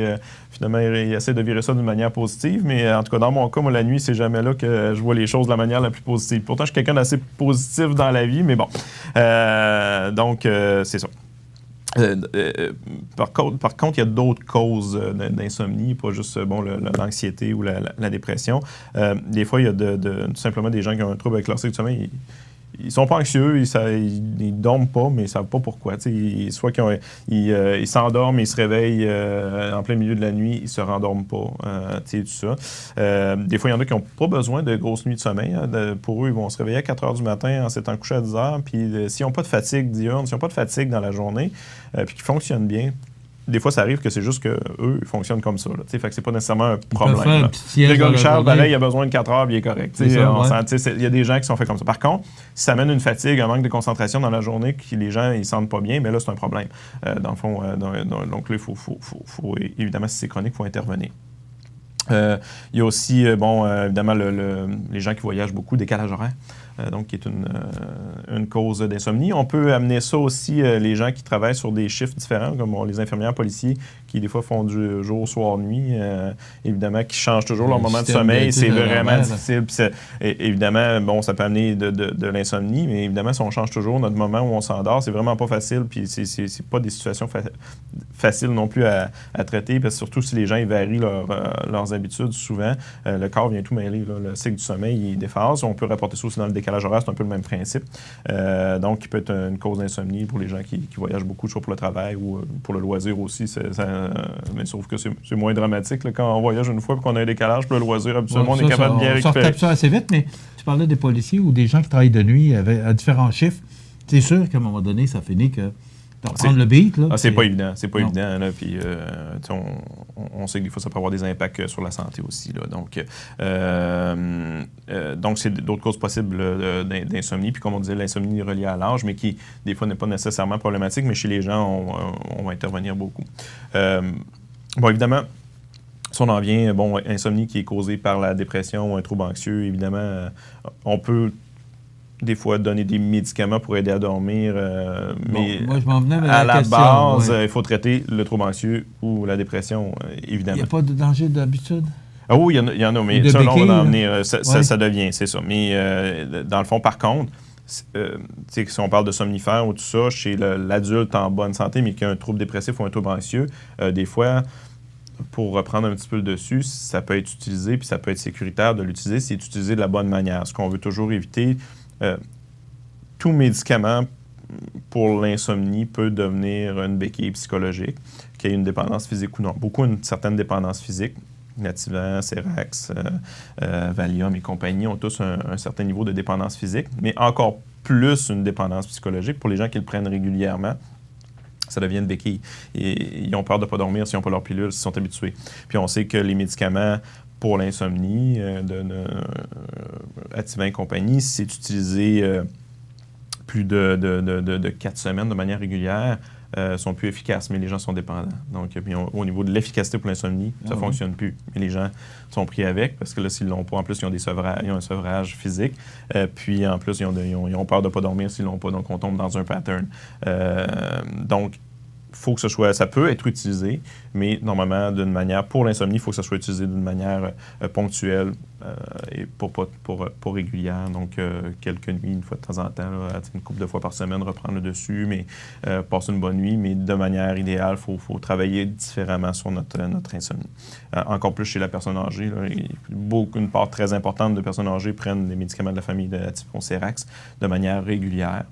finalement, ils essaient de virer ça d'une manière positive. Mais en tout cas, dans mon cas, moi, la nuit, c'est jamais là que je vois les choses de la manière la plus positive. Pourtant, je suis quelqu'un d'assez positif dans la vie, mais bon. Donc, c'est ça. Par contre, il y a d'autres causes d'insomnie, pas juste l'anxiété ou la dépression. Des fois, il y a tout simplement des gens qui ont un trouble avec leur cycle du sommeil. Ils sont pas anxieux, ils dorment pas, mais ils savent pas pourquoi. Soit ils s'endorment, ils se réveillent en plein milieu de la nuit, ils se rendorment pas. Tout ça. Des fois, il y en a qui n'ont pas besoin de grosses nuits de sommeil. Hein. Pour eux, ils vont se réveiller à 4 heures du matin en s'étant couchés à 10 heures. Puis s'ils n'ont pas de fatigue diurne, s'ils n'ont pas de fatigue dans la journée, puis qu'ils fonctionnent bien, des fois, ça arrive que c'est juste qu'eux, ils fonctionnent comme ça. Fait que c'est pas nécessairement un problème. Le gars Richard, pareil, il a besoin de 4 heures, puis il est correct. Il y a des gens qui sont faits comme ça. Par contre, si ça amène une fatigue, un manque de concentration dans la journée, que les gens ils sentent pas bien, mais là, c'est un problème. Dans le fond, donc là, il faut évidemment, si c'est chronique, il faut intervenir. Il y a aussi, évidemment, les gens qui voyagent beaucoup, décalage horaire. Donc, qui est une cause d'insomnie. On peut amener ça aussi, les gens qui travaillent sur des chiffres différents, comme les infirmières policiers, qui des fois font du jour, soir, nuit, évidemment, qui changent toujours leur moment de sommeil. C'est vraiment difficile. Évidemment, ça peut amener de l'insomnie, mais évidemment, si on change toujours notre moment où on s'endort, c'est vraiment pas facile, puis c'est pas des situations faciles non plus à traiter, parce que surtout si les gens ils varient leurs habitudes, souvent, le corps vient tout mêler. Là. Le cycle du sommeil, il déphase. On peut rapporter ça aussi dans le décalage horaire, c'est un peu le même principe. Donc, il peut être une cause d'insomnie pour les gens qui voyagent beaucoup, soit pour le travail ou pour le loisir aussi. Mais sauf que c'est moins dramatique là, quand on voyage une fois et qu'on a un décalage, puis le loisir, habituellement, on est capable de bien récupérer. On sort ça assez vite, mais tu parlais des policiers ou des gens qui travaillent de nuit à différents chiffres. C'est sûr qu'à un moment donné, ça finit que... Prendre le beat, là. C'est pas évident. C'est pas évident. Là, puis, on sait que des fois, ça peut avoir des impacts sur la santé aussi. Là, donc, c'est d'autres causes possibles d'insomnie. Puis, comme on disait, l'insomnie est reliée à l'âge, mais qui, des fois, n'est pas nécessairement problématique. Mais chez les gens, on va intervenir beaucoup. Évidemment, Si on en vient, insomnie qui est causée par la dépression ou un trouble anxieux, évidemment, on peut des fois donner des médicaments pour aider à dormir, mais moi, je m'en venais à la question, base, ouais. il faut traiter le trouble anxieux ou la dépression, évidemment. Il n'y a pas de danger d'habitude? Ah oui, il y en a, mais ça, là, on va en venir. Ça devient, c'est ça. Mais dans le fond, par contre, si on parle de somnifères ou tout ça, chez l'adulte en bonne santé, mais qui a un trouble dépressif ou un trouble anxieux, des fois, pour reprendre un petit peu le dessus, ça peut être utilisé, puis ça peut être sécuritaire de l'utiliser si c'est utilisé de la bonne manière. Ce qu'on veut toujours éviter, tout médicament pour l'insomnie peut devenir une béquille psychologique, qu'il y ait une dépendance physique ou non. Beaucoup une certaine dépendance physique. Nativant, Cerax, Valium et compagnie ont tous un certain niveau de dépendance physique, mais encore plus une dépendance psychologique pour les gens qui le prennent régulièrement. Ça devient une béquille. Et ils ont peur de ne pas dormir s'ils n'ont pas leur pilule, s'ils sont habitués. Puis on sait que les médicaments pour l'insomnie, Ativant et compagnie, si c'est utilisé plus de 4 semaines de manière régulière, sont plus efficaces, mais les gens sont dépendants. Donc, au niveau de l'efficacité pour l'insomnie, ça ne fonctionne plus. Mais les gens sont pris avec, parce que là, s'ils l'ont pas, en plus, ils ont un sevrage physique. Puis, en plus, ils ont peur de ne pas dormir s'ils ne l'ont pas. Donc, on tombe dans un pattern. Donc, faut que ça peut être utilisé, mais normalement, d'une manière, pour l'insomnie, il faut que ça soit utilisé d'une manière ponctuelle et pas régulière. Donc, quelques nuits, une fois de temps en temps, là, une couple de fois par semaine, reprendre le dessus, mais passer une bonne nuit, mais de manière idéale, il faut travailler différemment sur notre insomnie. Encore plus chez la personne âgée. Là, une part très importante de personnes âgées prennent les médicaments de la famille de type Cerax de manière régulière.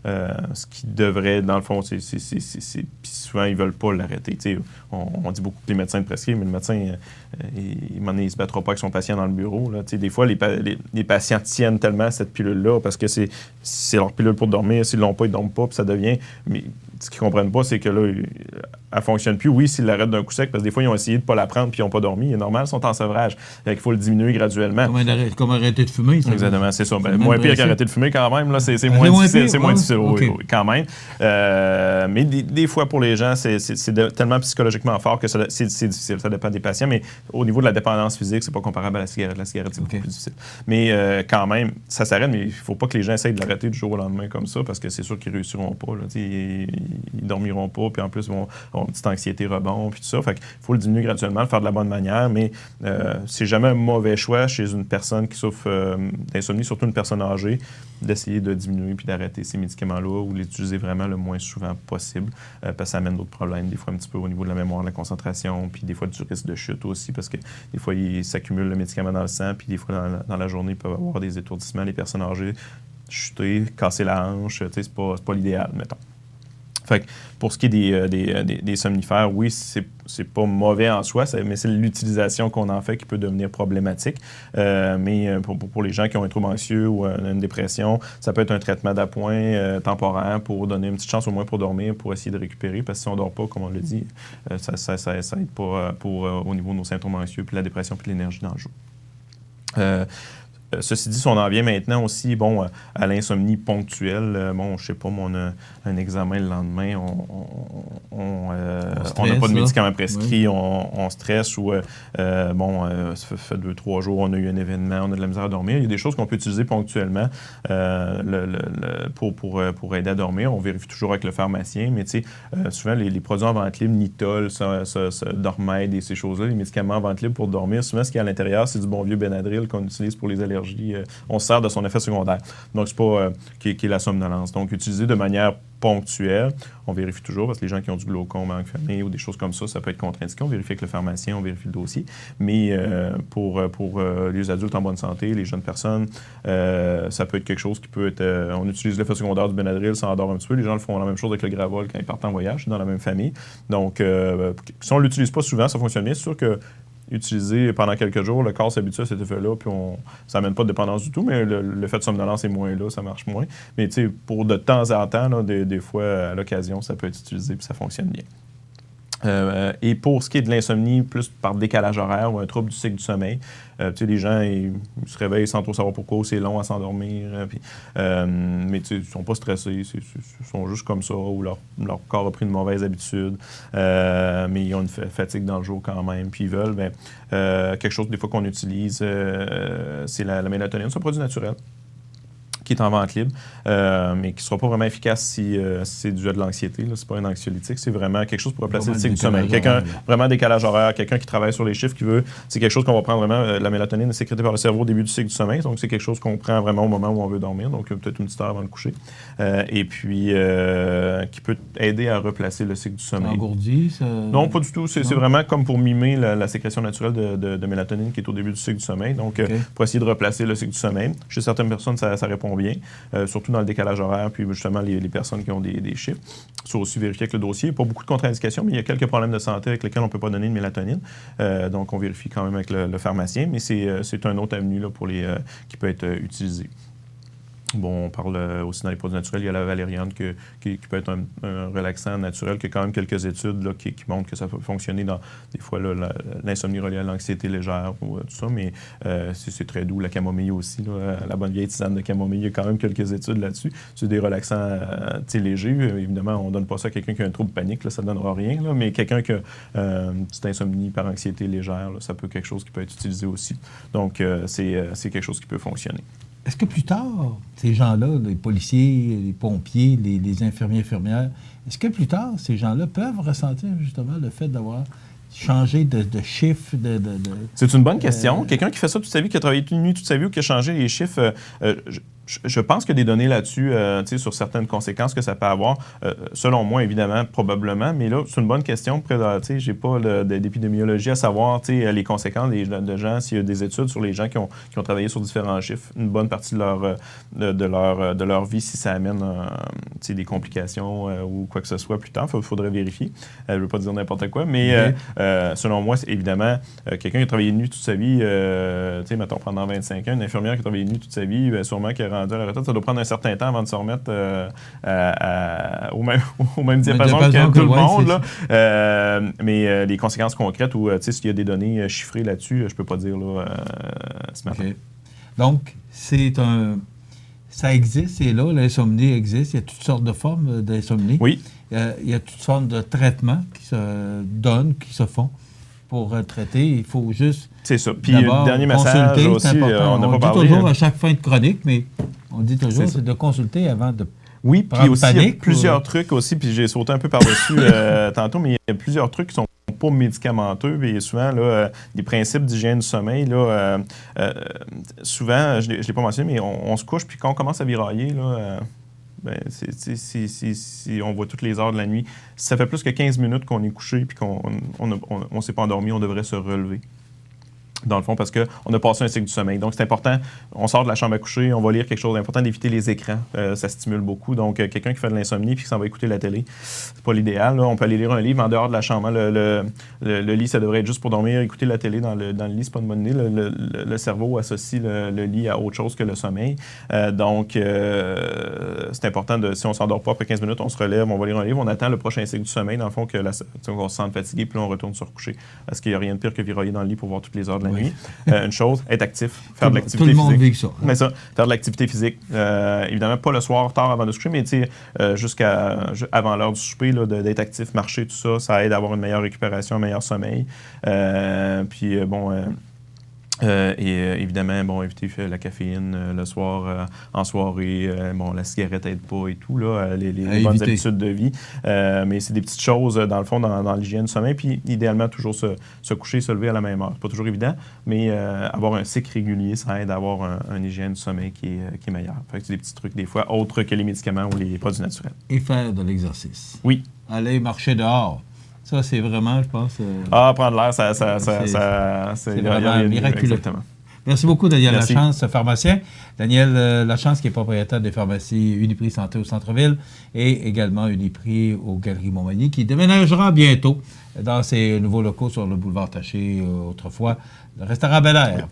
Ce qui devrait, dans le fond, puis souvent, ils ne veulent pas l'arrêter. On dit beaucoup que les médecins le prescrivent, mais le médecin, il ne se battra pas avec son patient dans le bureau. Là. Des fois, les patients tiennent tellement à cette pilule-là parce que c'est leur pilule pour dormir. S'ils ne l'ont pas, ils ne dorment pas, puis ça devient... Mais ce qu'ils ne comprennent pas, c'est que là, elle ne fonctionne plus. Oui, s'ils l'arrêtent d'un coup sec, parce que des fois, ils ont essayé de ne pas la prendre puis ils n'ont pas dormi. C'est normal, ils sont en sevrage. Il faut le diminuer graduellement. Comme arrêter de fumer. Ça exactement, c'est ça. Moins pire qu'arrêter de fumer quand même. Là, c'est moins difficile. C'est moins difficile, oui, quand même. Mais des fois, pour les gens, c'est tellement psychologiquement fort que c'est difficile. Ça dépend des patients. Mais au niveau de la dépendance physique, c'est pas comparable à la cigarette. La cigarette, c'est beaucoup plus difficile. Mais quand même, ça s'arrête, mais il ne faut pas que les gens essayent de l'arrêter du jour au lendemain comme ça, parce que c'est sûr qu'ils ne réussiront pas. Là, ils dormiront pas, puis en plus, ils vont avoir une petite anxiété rebond, puis tout ça. Fait qu'il faut le diminuer graduellement, le faire de la bonne manière, mais c'est jamais un mauvais choix chez une personne qui souffre d'insomnie, surtout une personne âgée, d'essayer de diminuer puis d'arrêter ces médicaments-là ou l'utiliser vraiment le moins souvent possible, parce que ça amène d'autres problèmes, des fois un petit peu au niveau de la mémoire, de la concentration, puis des fois du risque de chute aussi, parce que des fois, il s'accumule le médicament dans le sang, puis des fois, dans la journée, ils peuvent avoir des étourdissements, les personnes âgées, chuter, casser la hanche, c'est pas l'idéal, mettons. Fait que pour ce qui est des somnifères, oui, c'est pas mauvais en soi, mais c'est l'utilisation qu'on en fait qui peut devenir problématique. Mais pour les gens qui ont un trouble anxieux ou une dépression, ça peut être un traitement d'appoint temporaire pour donner une petite chance au moins pour dormir, pour essayer de récupérer, parce que si on ne dort pas, comme on l'a dit, ça n'aide pas au niveau de nos symptômes anxieux, puis la dépression, puis l'énergie dans le jour. Ceci dit, si on en vient maintenant aussi à l'insomnie ponctuelle, je sais pas, on a un examen le lendemain, on n'a pas de médicaments prescrits, oui. on stresse ou ça fait 2-3 jours, on a eu un événement, on a de la misère à dormir. Il y a des choses qu'on peut utiliser ponctuellement pour aider à dormir. On vérifie toujours avec le pharmacien, mais souvent les produits en vente libre, Nitol, Dormed et ces choses-là, les médicaments en vente libre pour dormir, souvent ce qu'il y a à l'intérieur, c'est du bon vieux Benadryl qu'on utilise pour les allergies. On se sert de son effet secondaire. Donc, c'est pas qui est la somnolence. Donc, utiliser de manière ponctuelle, on vérifie toujours, parce que les gens qui ont du glaucome en fermé ou des choses comme ça peut être contre-indiqué. On vérifie avec le pharmacien, on vérifie le dossier. Mais pour les adultes en bonne santé, les jeunes personnes, ça peut être quelque chose qui peut être... on utilise l'effet secondaire du Benadryl, ça endort un petit peu. Les gens le font la même chose avec le Gravol quand ils partent en voyage, c'est dans la même famille. Donc, si on ne l'utilise pas souvent, ça fonctionne bien. C'est sûr que utiliser pendant quelques jours, le corps s'habitue à cet effet-là, puis ça n'amène pas de dépendance du tout, mais l'effet de somnolence est moins là, ça marche moins. Mais pour de temps en temps, là, des fois, à l'occasion, ça peut être utilisé, puis ça fonctionne bien. Et pour ce qui est de l'insomnie, plus par décalage horaire ou un trouble du cycle du sommeil, tu sais, les gens, ils se réveillent sans trop savoir pourquoi, c'est long à s'endormir, mais tu sais, ils ne sont pas stressés, ils sont juste comme ça, ou leur corps a pris une mauvaise habitude, mais ils ont une fatigue dans le jour quand même, puis ils veulent, quelque chose des fois qu'on utilise, c'est la mélatonine, c'est un produit naturel qui est en vente libre, mais qui ne sera pas vraiment efficace si c'est dû à de l'anxiété. Ce n'est pas un anxiolytique, c'est vraiment quelque chose pour replacer le cycle du sommeil. Quelqu'un, vraiment décalage horaire, quelqu'un qui travaille sur les chiffres, qui veut, c'est quelque chose qu'on va prendre vraiment, la mélatonine est sécrétée par le cerveau au début du cycle du sommeil, donc c'est quelque chose qu'on prend vraiment au moment où on veut dormir, donc peut-être une petite heure avant le coucher, et puis qui peut aider à replacer le cycle du sommeil. Ça engourdit, ça... Non, pas du tout. C'est vraiment comme pour mimer la sécrétion naturelle de mélatonine qui est au début du cycle du sommeil, donc pour essayer de replacer le cycle du sommeil. Chez certaines personnes, ça répond bien, surtout dans le décalage horaire, puis justement les personnes qui ont des chiffres. Il faut aussi vérifier avec le dossier. Pas beaucoup de contre-indications, mais il y a quelques problèmes de santé avec lesquels on ne peut pas donner de mélatonine. Donc, on vérifie quand même avec le pharmacien, mais c'est un autre avenue là, pour qui peut être utilisé. Bon, on parle aussi dans les produits naturels, il y a la valériane qui peut être un relaxant naturel, qui a quand même quelques études là, qui montrent que ça peut fonctionner dans, des fois, l'insomnie reliée à l'anxiété légère ou tout ça, mais c'est très doux. La camomille aussi, là, la bonne vieille tisane de camomille, il y a quand même quelques études là-dessus. C'est des relaxants légers. Évidemment, on ne donne pas ça à quelqu'un qui a un trouble panique, là, ça ne donnera rien, là, mais quelqu'un qui a une petite insomnie par anxiété légère, là, ça peut être quelque chose qui peut être utilisé aussi. Donc, c'est quelque chose qui peut fonctionner. Est-ce que plus tard, ces gens-là, les policiers, les pompiers, les infirmières, est-ce que plus tard, ces gens-là peuvent ressentir justement le fait d'avoir changé de chiffre? C'est une bonne question. Quelqu'un qui fait ça toute sa vie, qui a travaillé une nuit toute sa vie ou qui a changé les chiffres, je pense qu'il y a des données là-dessus, sur certaines conséquences que ça peut avoir. Selon moi, évidemment, probablement, mais là, c'est une bonne question. Je n'ai pas d'épidémiologie à savoir les conséquences de gens, s'il y a des études sur les gens qui ont travaillé sur différents chiffres, une bonne partie de leur vie, si ça amène des complications ou quoi que ce soit plus tard. Il faudrait vérifier. Je ne veux pas dire n'importe quoi, mais selon moi, c'est évidemment, quelqu'un qui a travaillé de nuit toute sa vie, mettons pendant 25 ans, une infirmière qui a travaillé de nuit toute sa vie, sûrement qui a rendu à la retraite, ça doit prendre un certain temps avant de se remettre au même diapason que tout le monde. Là. Mais les conséquences concrètes, ou s'il y a des données chiffrées là-dessus, je ne peux pas dire là, ce matin. Okay. Donc, ça existe, c'est là, l'insomnie existe. Il y a toutes sortes de formes d'insomnie. Oui. Il y a toutes sortes de traitements qui se donnent, qui se font pour traiter. Il faut juste... C'est ça. Puis, le dernier message aussi, on n'a pas parlé. On dit toujours à chaque fin de chronique, mais on dit toujours, c'est de consulter avant de... Oui, puis aussi, il y a plusieurs trucs aussi, puis j'ai sauté un peu par-dessus tantôt, mais il y a plusieurs trucs qui sont pas médicamenteux, et souvent, là, des principes d'hygiène du sommeil, là, souvent, je ne l'ai pas mentionné, mais on se couche, puis quand on commence à virailler, là, si on voit toutes les heures de la nuit, si ça fait plus que 15 minutes qu'on est couché, puis qu'on ne s'est pas endormi, on devrait se relever. Dans le fond, parce qu'on a passé un cycle du sommeil. Donc, c'est important. On sort de la chambre à coucher, on va lire quelque chose d'important, d'éviter les écrans. Ça stimule beaucoup. Donc, quelqu'un qui fait de l'insomnie puis qui s'en va écouter la télé, c'est pas l'idéal. Là. On peut aller lire un livre en dehors de la chambre. Le lit, ça devrait être juste pour dormir. Écouter la télé dans le lit, c'est pas une bonne idée. Le cerveau associe le lit à autre chose que le sommeil. Donc, c'est important, si on s'endort pas après 15 minutes, on se relève, on va lire un livre, on attend le prochain cycle du sommeil, dans le fond, qu'on se sente fatigué, puis là, on retourne se recoucher. Parce qu'il n'y a rien de pire que virailler dans le lit pour voir toutes les heures de la nuit. Une chose, être actif, faire de l'activité physique. Tout le monde vit ça. Mais ça, faire de l'activité physique. Évidemment, pas le soir, tard avant de se coucher, mais avant l'heure du souper, là, d'être actif, marcher, tout ça, ça aide à avoir une meilleure récupération, un meilleur sommeil. Évidemment, éviter la caféine le soir, en soirée. La cigarette n'aide pas et tout, là, les bonnes habitudes de vie. Mais c'est des petites choses, dans le fond, dans l'hygiène du sommeil. Puis, idéalement, toujours se coucher et se lever à la même heure. C'est pas toujours évident, mais avoir un cycle régulier, ça aide à avoir une hygiène du sommeil qui est meilleure. Fait que c'est des petits trucs, des fois, autres que les médicaments ou les produits naturels. Et faire de l'exercice. Oui. Aller marcher dehors. Ça, c'est vraiment, je pense... prendre l'air, c'est vraiment miraculeux. Exactement. Merci beaucoup, Daniel Lachance, pharmacien. Daniel Lachance, qui est propriétaire des pharmacies Uniprix Santé au centre-ville et également Uniprix aux Galeries Montmagny, qui déménagera bientôt dans ses nouveaux locaux sur le boulevard Taché, autrefois le restaurant Bel Air. Oui.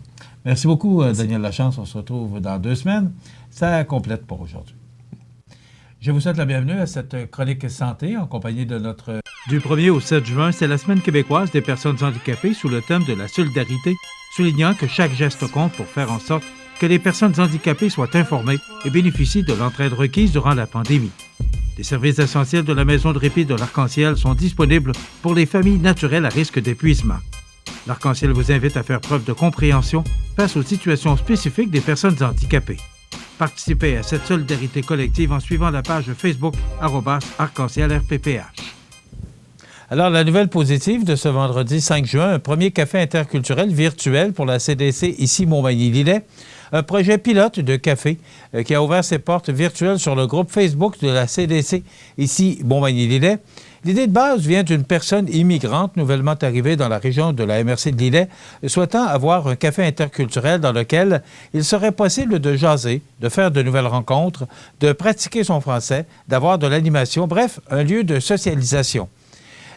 Merci beaucoup, Daniel Lachance. On se retrouve dans 2 semaines. Ça complète pour aujourd'hui. Je vous souhaite la bienvenue à cette chronique santé en compagnie de notre... Du 1er au 7 juin, c'est la Semaine québécoise des personnes handicapées sous le thème de la solidarité, soulignant que chaque geste compte pour faire en sorte que les personnes handicapées soient informées et bénéficient de l'entraide requise durant la pandémie. Les services essentiels de la Maison de répit de l'Arc-en-Ciel sont disponibles pour les familles naturelles à risque d'épuisement. L'Arc-en-Ciel vous invite à faire preuve de compréhension face aux situations spécifiques des personnes handicapées. Participez à cette solidarité collective en suivant la page Facebook @arc-en-ciel-rpph. Alors, la nouvelle positive de ce vendredi 5 juin, un premier café interculturel virtuel pour la CDC ici Montmagny-Lillet. Un projet pilote de café qui a ouvert ses portes virtuelles sur le groupe Facebook de la CDC ici Montmagny-Lillet. L'idée de base vient d'une personne immigrante nouvellement arrivée dans la région de la MRC de Lillet, souhaitant avoir un café interculturel dans lequel il serait possible de jaser, de faire de nouvelles rencontres, de pratiquer son français, d'avoir de l'animation, bref, un lieu de socialisation.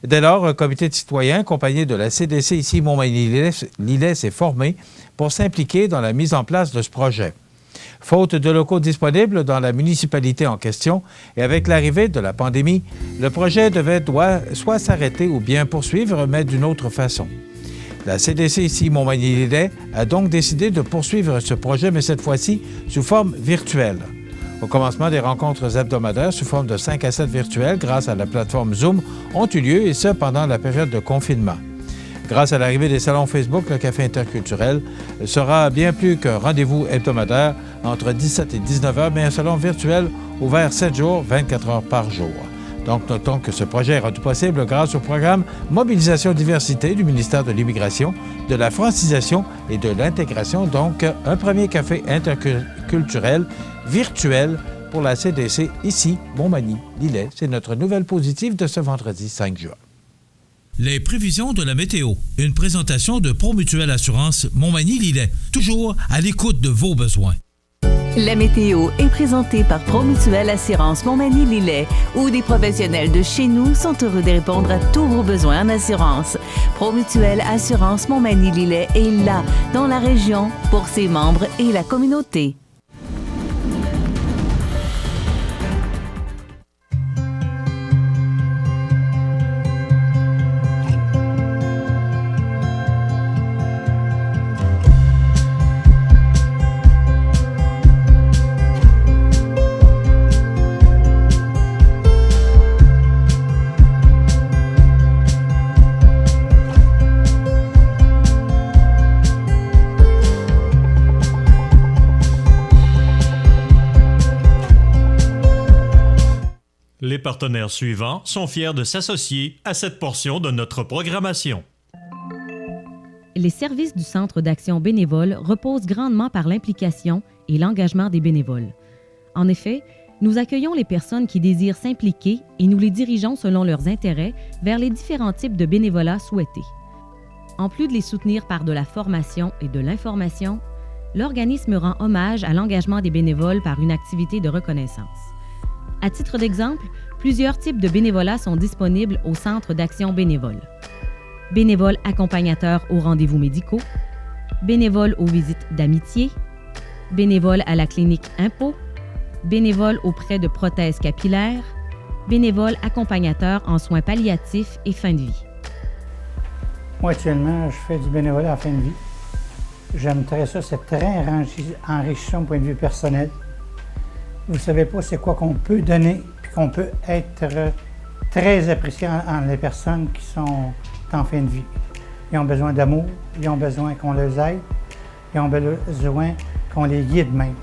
Dès lors, un comité de citoyens accompagné de la CDC ici Montmagny-Lillet s'est formé pour s'impliquer dans la mise en place de ce projet. Faute de locaux disponibles dans la municipalité en question et avec l'arrivée de la pandémie, le projet doit soit s'arrêter ou bien poursuivre, mais d'une autre façon. La CDC ici Montmagny-Lillet a donc décidé de poursuivre ce projet, mais cette fois-ci sous forme virtuelle. Au commencement, des rencontres hebdomadaires sous forme de 5 à 7 virtuelles grâce à la plateforme Zoom ont eu lieu, et ce, pendant la période de confinement. Grâce à l'arrivée des salons Facebook, le Café interculturel sera bien plus qu'un rendez-vous hebdomadaire entre 17 et 19 heures, mais un salon virtuel ouvert 7 jours, 24 heures par jour. Donc, notons que ce projet est rendu possible grâce au programme Mobilisation Diversité du ministère de l'Immigration, de la francisation et de l'intégration. Donc, un premier café interculturel virtuel pour la CDC ici, Montmagny-Lillet. C'est notre nouvelle positive de ce vendredi 5 juin. Les prévisions de la météo. Une présentation de Promutuelle Assurance Montmagny-Lillet. Toujours à l'écoute de vos besoins. La météo est présentée par Promutuelle Assurance Montmagny-Lillet, où des professionnels de chez nous sont heureux de répondre à tous vos besoins en assurance. Promutuelle Assurance Montmagny-Lillet est là, dans la région, pour ses membres et la communauté. Les partenaires suivants sont fiers de s'associer à cette portion de notre programmation. Les services du Centre d'action bénévole reposent grandement par l'implication et l'engagement des bénévoles. En effet, nous accueillons les personnes qui désirent s'impliquer et nous les dirigeons selon leurs intérêts vers les différents types de bénévolat souhaités. En plus de les soutenir par de la formation et de l'information, l'organisme rend hommage à l'engagement des bénévoles par une activité de reconnaissance. À titre d'exemple, plusieurs types de bénévolat sont disponibles au Centre d'action bénévole. Bénévoles accompagnateurs aux rendez-vous médicaux, bénévoles aux visites d'amitié, bénévoles à la clinique Impôt, bénévoles auprès de prothèses capillaires, bénévoles accompagnateurs en soins palliatifs et fin de vie. Moi, actuellement, je fais du bénévolat à fin de vie. J'aimerais ça, c'est très enrichissant au point de vue personnel. Vous ne savez pas c'est quoi qu'on peut donner, puis qu'on peut être très apprécié en les personnes qui sont en fin de vie. Ils ont besoin d'amour, ils ont besoin qu'on les aide, ils ont besoin qu'on les guide même.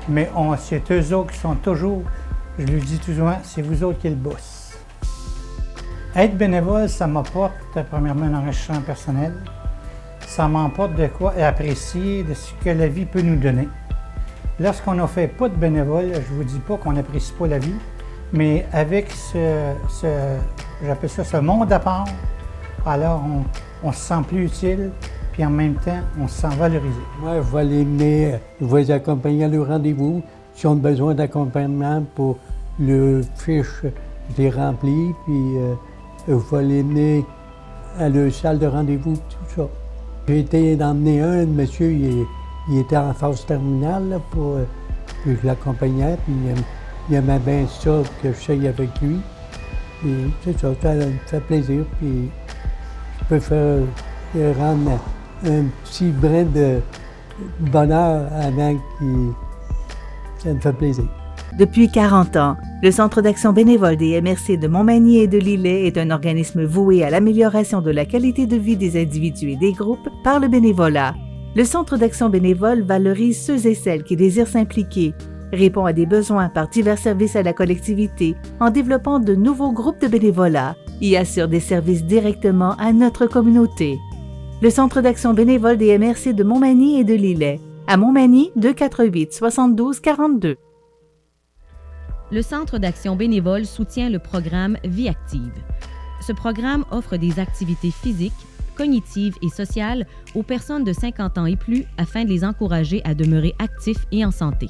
Mais c'est eux autres qui sont toujours, je lui dis tout souvent, c'est vous autres qui le boss. Être bénévole, ça m'apporte premièrement un enrichissement personnel. Ça m'apporte de quoi apprécier de ce que la vie peut nous donner. Lorsqu'on ne fait pas de bénévole, je ne vous dis pas qu'on n'apprécie pas la vie, mais avec j'appelle ça ce monde à part, alors on se sent plus utile, puis en même temps, on se sent valorisé. Moi, je vais les mener, je vais les accompagner à leur rendez-vous. S'ils ont besoin d'accompagnement pour le fiche, je les remplis, puis je vais les mener à leur salle de rendez-vous, tout ça. J'ai été d'emmener un monsieur, il était en phase terminale, là, puis je l'accompagnais, puis il aimait bien ça que je sois avec lui. Puis c'est ça, ça me fait plaisir. Puis je peux faire rendre un petit brin de bonheur avant qui ça me fait plaisir. Depuis 40 ans, le Centre d'action bénévole des MRC de Montmagny et de Lillet est un organisme voué à l'amélioration de la qualité de vie des individus et des groupes par le bénévolat. Le Centre d'action bénévole valorise ceux et celles qui désirent s'impliquer, répond à des besoins par divers services à la collectivité en développant de nouveaux groupes de bénévolat et assure des services directement à notre communauté. Le Centre d'action bénévole des MRC de Montmagny et de Lillet. À Montmagny, 248 72 42. Le Centre d'action bénévole soutient le programme Vie active. Ce programme offre des activités physiques, cognitives et sociales aux personnes de 50 ans et plus afin de les encourager à demeurer actifs et en santé.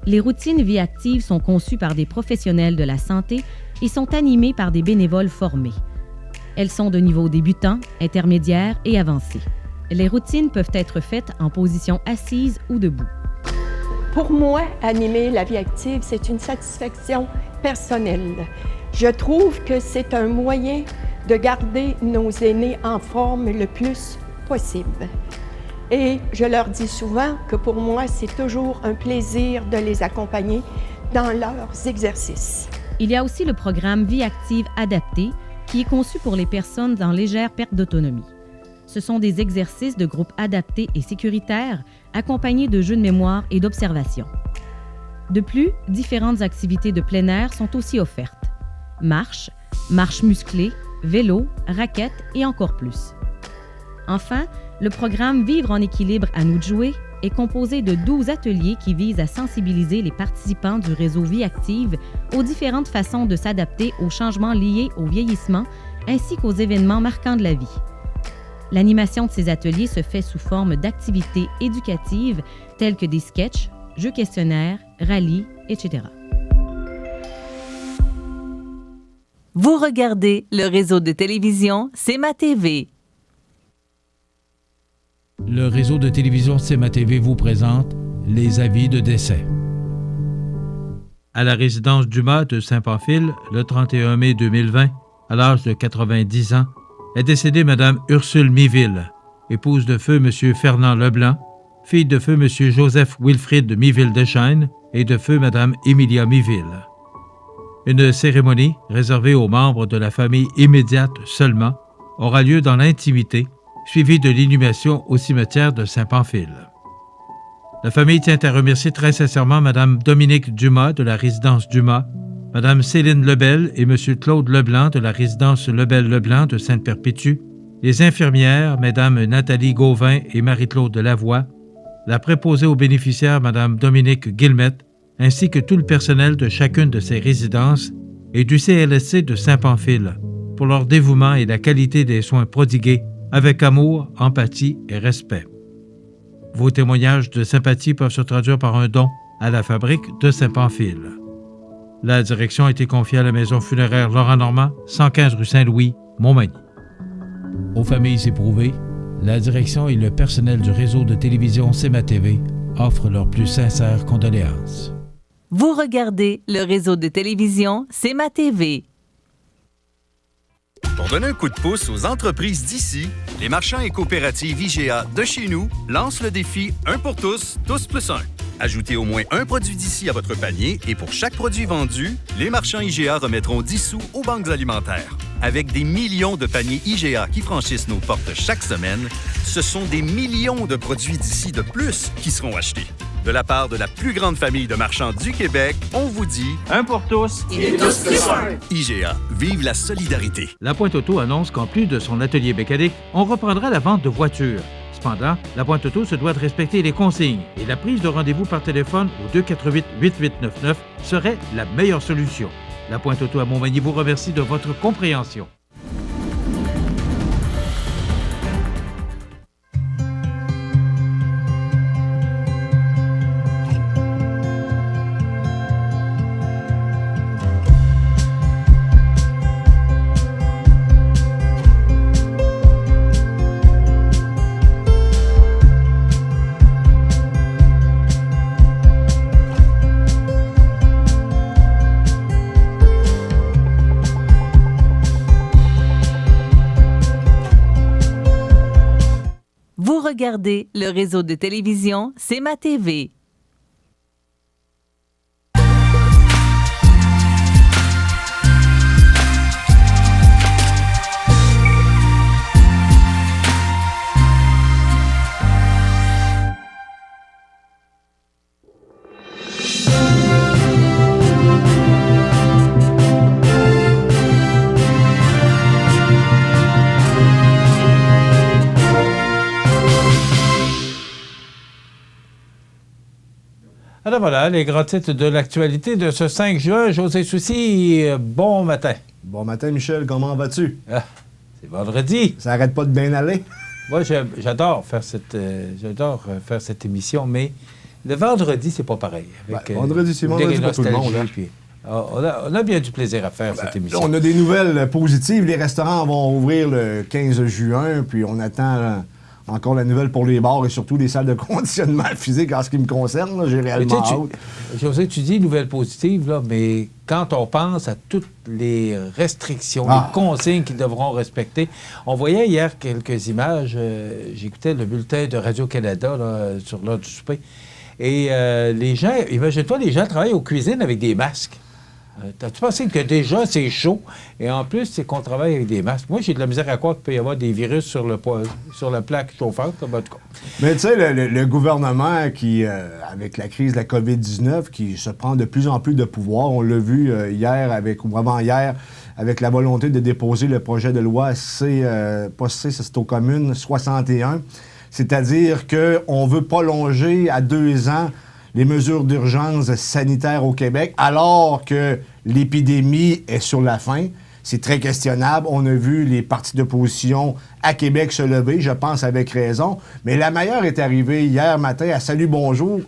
Les routines Vie active sont conçues par des professionnels de la santé et sont animées par des bénévoles formés. Elles sont de niveau débutant, intermédiaire et avancé. Les routines peuvent être faites en position assise ou debout. Pour moi, animer la vie active, c'est une satisfaction personnelle. Je trouve que c'est un moyen de garder nos aînés en forme le plus possible. Et je leur dis souvent que pour moi, c'est toujours un plaisir de les accompagner dans leurs exercices. Il y a aussi le programme Vie active adapté qui est conçu pour les personnes en légère perte d'autonomie. Ce sont des exercices de groupe adaptés et sécuritaires, accompagnés de jeux de mémoire et d'observation. De plus, différentes activités de plein air sont aussi offertes. Marche musclée, vélo, raquettes et encore plus. Enfin, le programme Vivre en équilibre à nous de jouer est composé de 12 ateliers qui visent à sensibiliser les participants du réseau Vie active aux différentes façons de s'adapter aux changements liés au vieillissement ainsi qu'aux événements marquants de la vie. L'animation de ces ateliers se fait sous forme d'activités éducatives telles que des sketchs, jeux questionnaires, rallyes, etc. Vous regardez le réseau de télévision C'est ma TV. Le réseau de télévision C'est ma TV vous présente les avis de décès. À la résidence Dumas de Saint-Pamphile, le 31 mai 2020, à l'âge de 90 ans, est décédée Mme Ursule Miville, épouse de feu M. Fernand Leblanc, fille de feu M. Joseph Wilfrid Miville-Deschaines et de feu Mme Emilia Miville. Une cérémonie, réservée aux membres de la famille immédiate seulement, aura lieu dans l'intimité, suivie de l'inhumation au cimetière de Saint-Pamphile. La famille tient à remercier très sincèrement Mme Dominique Dumas de la résidence Dumas, Mme Céline Lebel et M. Claude Leblanc de la résidence Lebel-Leblanc de Sainte-Perpétue, les infirmières Mme Nathalie Gauvin et Marie-Claude Lavoie, la préposée aux bénéficiaires Mme Dominique Guillemette, ainsi que tout le personnel de chacune de ces résidences et du CLSC de Saint-Pamphile pour leur dévouement et la qualité des soins prodigués avec amour, empathie et respect. Vos témoignages de sympathie peuvent se traduire par un don à la fabrique de Saint-Pamphile. La direction a été confiée à la maison funéraire Laurent Normand, 115 rue Saint-Louis, Montmagny. Aux familles éprouvées, la direction et le personnel du réseau de télévision C'est ma TV offrent leurs plus sincères condoléances. Vous regardez le réseau de télévision C'est ma TV. Pour donner un coup de pouce aux entreprises d'ici, les marchands et coopératives IGA de chez nous lancent le défi 1 pour tous, tous plus 1. Ajoutez au moins un produit d'ici à votre panier et pour chaque produit vendu, les marchands IGA remettront 10 sous aux banques alimentaires. Avec des millions de paniers IGA qui franchissent nos portes chaque semaine, ce sont des millions de produits d'ici de plus qui seront achetés. De la part de la plus grande famille de marchands du Québec, on vous dit 1 pour tous et tous plus 1. IGA, vive la solidarité. La Pointe Auto annonce qu'en plus de son atelier mécanique, on reprendra la vente de voitures. Cependant, la Pointe Auto se doit de respecter les consignes et la prise de rendez-vous par téléphone au 248-8899 serait la meilleure solution. La Pointe Auto à Montmagny vous remercie de votre compréhension. regardez le réseau de télévision C'est ma TV. Alors voilà, les grands titres de l'actualité de ce 5 juin. José Soucy, bon matin. Bon matin, Michel, comment vas-tu? Ah, c'est vendredi. Ça arrête pas de bien aller? Moi, j'adore faire faire cette émission, mais le vendredi, c'est pas pareil. Avec, vendredi, c'est vendredi pour tout le monde. Puis, on a bien du plaisir à faire cette émission. Là, on a des nouvelles positives. Les restaurants vont ouvrir le 15 juin, puis on attend... encore la nouvelle pour les bars et surtout les salles de conditionnement physique en ce qui me concerne. J'ai réellement hâte. José, tu dis nouvelle positive, là, mais quand on pense à toutes les restrictions, les consignes qu'ils devront respecter, on voyait hier quelques images. J'écoutais le bulletin de Radio-Canada là, sur l'heure du souper. Et les gens, imagine-toi, les gens travaillent aux cuisines avec des masques. T'as-tu pensé que déjà, c'est chaud? Et en plus, c'est qu'on travaille avec des masques. Moi, j'ai de la misère à croire qu'il peut y avoir des virus sur la plaque chauffante. En tout cas. Mais tu sais, le gouvernement qui, avec la crise de la COVID-19, qui se prend de plus en plus de pouvoir, on l'a vu hier ou avant-hier, avec la volonté de déposer le projet de loi c'est aux communes 61. C'est-à-dire qu'on veut prolonger à 2 ans les mesures d'urgence sanitaire au Québec, alors que l'épidémie est sur la fin. C'est très questionnable. On a vu les partis d'opposition à Québec se lever, je pense avec raison. Mais la meilleure est arrivée hier matin à Salut Bonjour.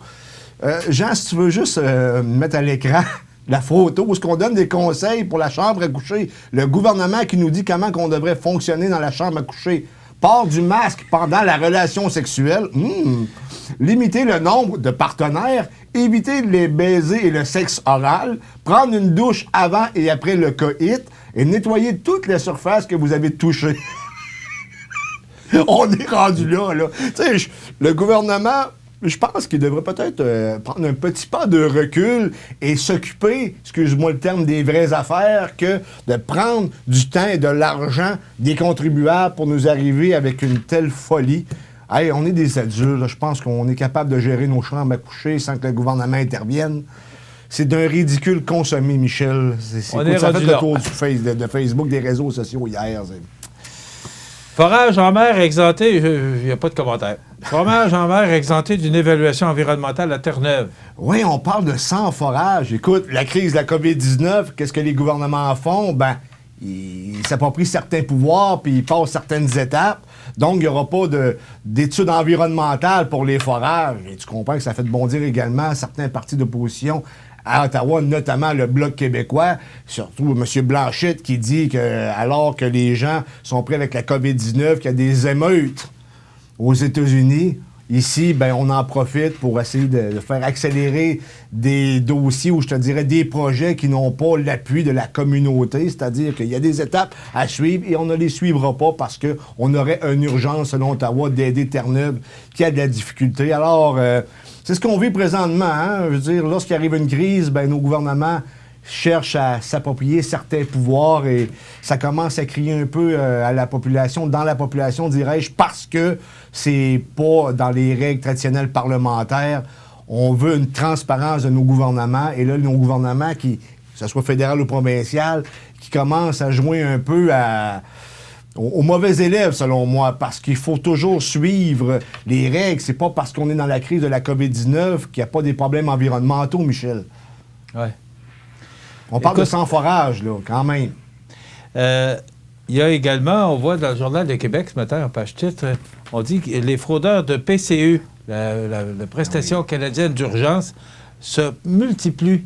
Jean, si tu veux juste mettre à l'écran la photo où on donne des conseils pour la chambre à coucher. Le gouvernement qui nous dit comment on devrait fonctionner dans la chambre à coucher. Port du masque pendant la relation sexuelle. Limiter le nombre de partenaires, éviter les baisers et le sexe oral, prendre une douche avant et après le coït et nettoyer toutes les surfaces que vous avez touchées. On est rendu là. Tu sais, le gouvernement, je pense qu'il devrait peut-être prendre un petit pas de recul et s'occuper, excuse-moi le terme, des vraies affaires que de prendre du temps et de l'argent des contribuables pour nous arriver avec une telle folie. Hey, on est des adultes, là. Je pense qu'on est capable de gérer nos chambres à coucher sans que le gouvernement intervienne. C'est d'un ridicule consommé, Michel. Ça a fait le tour de Facebook, des réseaux sociaux hier. Forage en mer exempté, il n'y a pas de commentaire. Forage en mer exempté d'une évaluation environnementale à Terre-Neuve. Oui, on parle de 100 forages. Écoute, la crise de la COVID-19, qu'est-ce que les gouvernements font? Ben, ils s'approprient certains pouvoirs puis ils passent certaines étapes. Donc, il n'y aura pas d'études environnementales pour les forages. Et tu comprends que ça fait bondir également certains partis d'opposition à Ottawa, notamment le Bloc québécois, surtout M. Blanchette qui dit que alors que les gens sont prêts avec la COVID-19, qu'il y a des émeutes aux États-Unis, ici, ben, on en profite pour essayer de faire accélérer des dossiers ou je te dirais des projets qui n'ont pas l'appui de la communauté, c'est-à-dire qu'il y a des étapes à suivre et on ne les suivra pas parce qu'on aurait une urgence, selon Ottawa, d'aider Terre-Neuve qui a de la difficulté. Alors, c'est ce qu'on vit présentement. Hein? Je veux dire, lorsqu'il arrive une crise, ben, nos gouvernements cherchent à s'approprier certains pouvoirs et ça commence à crier un peu à la population, dans la population, dirais-je, parce que c'est pas dans les règles traditionnelles parlementaires. On veut une transparence de nos gouvernements et là, nos gouvernements, que ce soit fédéral ou provincial, qui commencent à jouer un peu aux mauvais élèves, selon moi, parce qu'il faut toujours suivre les règles. C'est pas parce qu'on est dans la crise de la COVID-19 qu'il n'y a pas des problèmes environnementaux, Michel. Oui. On parle de 100 forages, là, quand même. Il y a également, on voit dans le Journal de Québec ce matin, en page titre, on dit que les fraudeurs de PCU, la prestation canadienne d'urgence, se multiplient.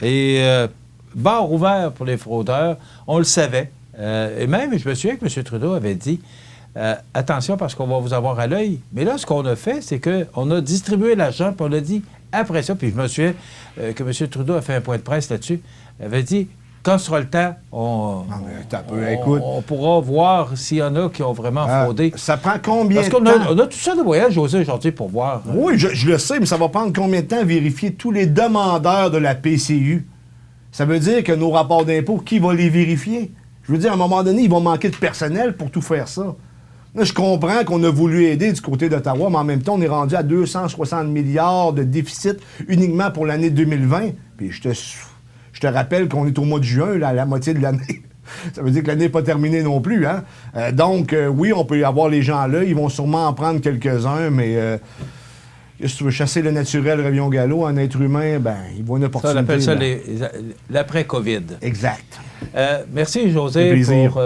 Et bar ouvert pour les fraudeurs, on le savait. Et même, je me souviens que M. Trudeau avait dit attention parce qu'on va vous avoir à l'œil. Mais là, ce qu'on a fait, c'est qu'on a distribué l'argent, puis on a dit après ça, puis je me souviens que M. Trudeau a fait un point de presse là-dessus, avait dit quand sera le temps, on pourra voir s'il y en a qui ont vraiment fraudé. Ça prend combien de temps? Parce qu'on a tout ça de voyage, José, aujourd'hui, pour voir. Oui, je le sais, mais ça va prendre combien de temps à vérifier tous les demandeurs de la PCU? Ça veut dire que nos rapports d'impôts, qui va les vérifier? Je veux dire, à un moment donné, il va manquer de personnel pour tout faire ça. Là, je comprends qu'on a voulu aider du côté d'Ottawa, mais en même temps, on est rendu à 260 milliards de déficit uniquement pour l'année 2020. Puis je te rappelle qu'on est au mois de juin, là, à la moitié de l'année. Ça veut dire que l'année n'est pas terminée non plus. Hein? Donc, oui, on peut y avoir les gens là. Ils vont sûrement en prendre quelques-uns, mais si tu veux chasser le naturel, revient au galop, un être humain, ben, il voit une opportunité. Ça, on appelle ça l'après-COVID. Exact. Merci, José, pour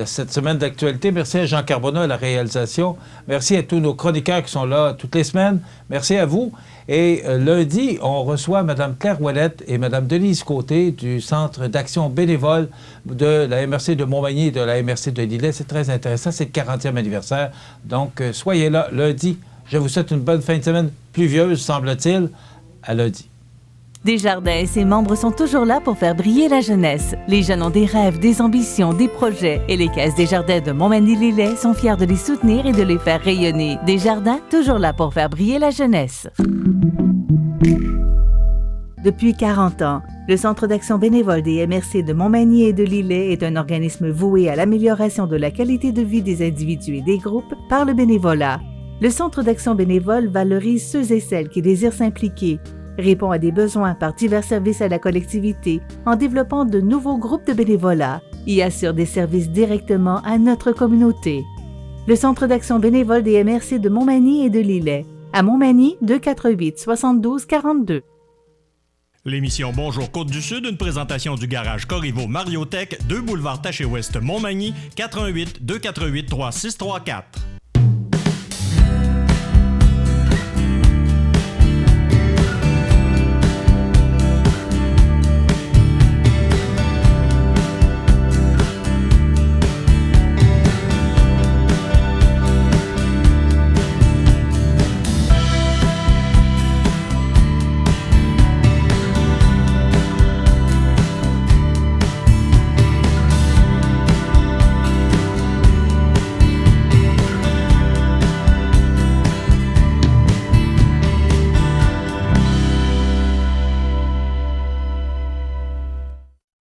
cette semaine d'actualité. Merci à Jean Carbonneau à la réalisation. Merci à tous nos chroniqueurs qui sont là toutes les semaines. Merci à vous. Et lundi, on reçoit Mme Claire Ouellette et Mme Denise Côté du Centre d'action bénévole de la MRC de Montmagny et de la MRC de Lillet. C'est très intéressant. C'est le 40e anniversaire. Donc, soyez là lundi. Je vous souhaite une bonne fin de semaine pluvieuse, semble-t-il. À lundi. Desjardins et ses membres sont toujours là pour faire briller la jeunesse. Les jeunes ont des rêves, des ambitions, des projets. Et les Caisses Desjardins de Montmagny-Lillet sont fiers de les soutenir et de les faire rayonner. Desjardins, toujours là pour faire briller la jeunesse. Depuis 40 ans, le Centre d'action bénévole des MRC de Montmagny et de Lillet est un organisme voué à l'amélioration de la qualité de vie des individus et des groupes par le bénévolat. Le Centre d'action bénévole valorise ceux et celles qui désirent s'impliquer, répond à des besoins par divers services à la collectivité en développant de nouveaux groupes de bénévolat et assure des services directement à notre communauté. Le Centre d'action bénévole des MRC de Montmagny et de Lillet. À Montmagny, 248 72 42. L'émission Bonjour Côte-du-Sud, une présentation du garage Corriveau Mariotech, 2 boulevard Taché-Ouest Montmagny, 418 248 3634.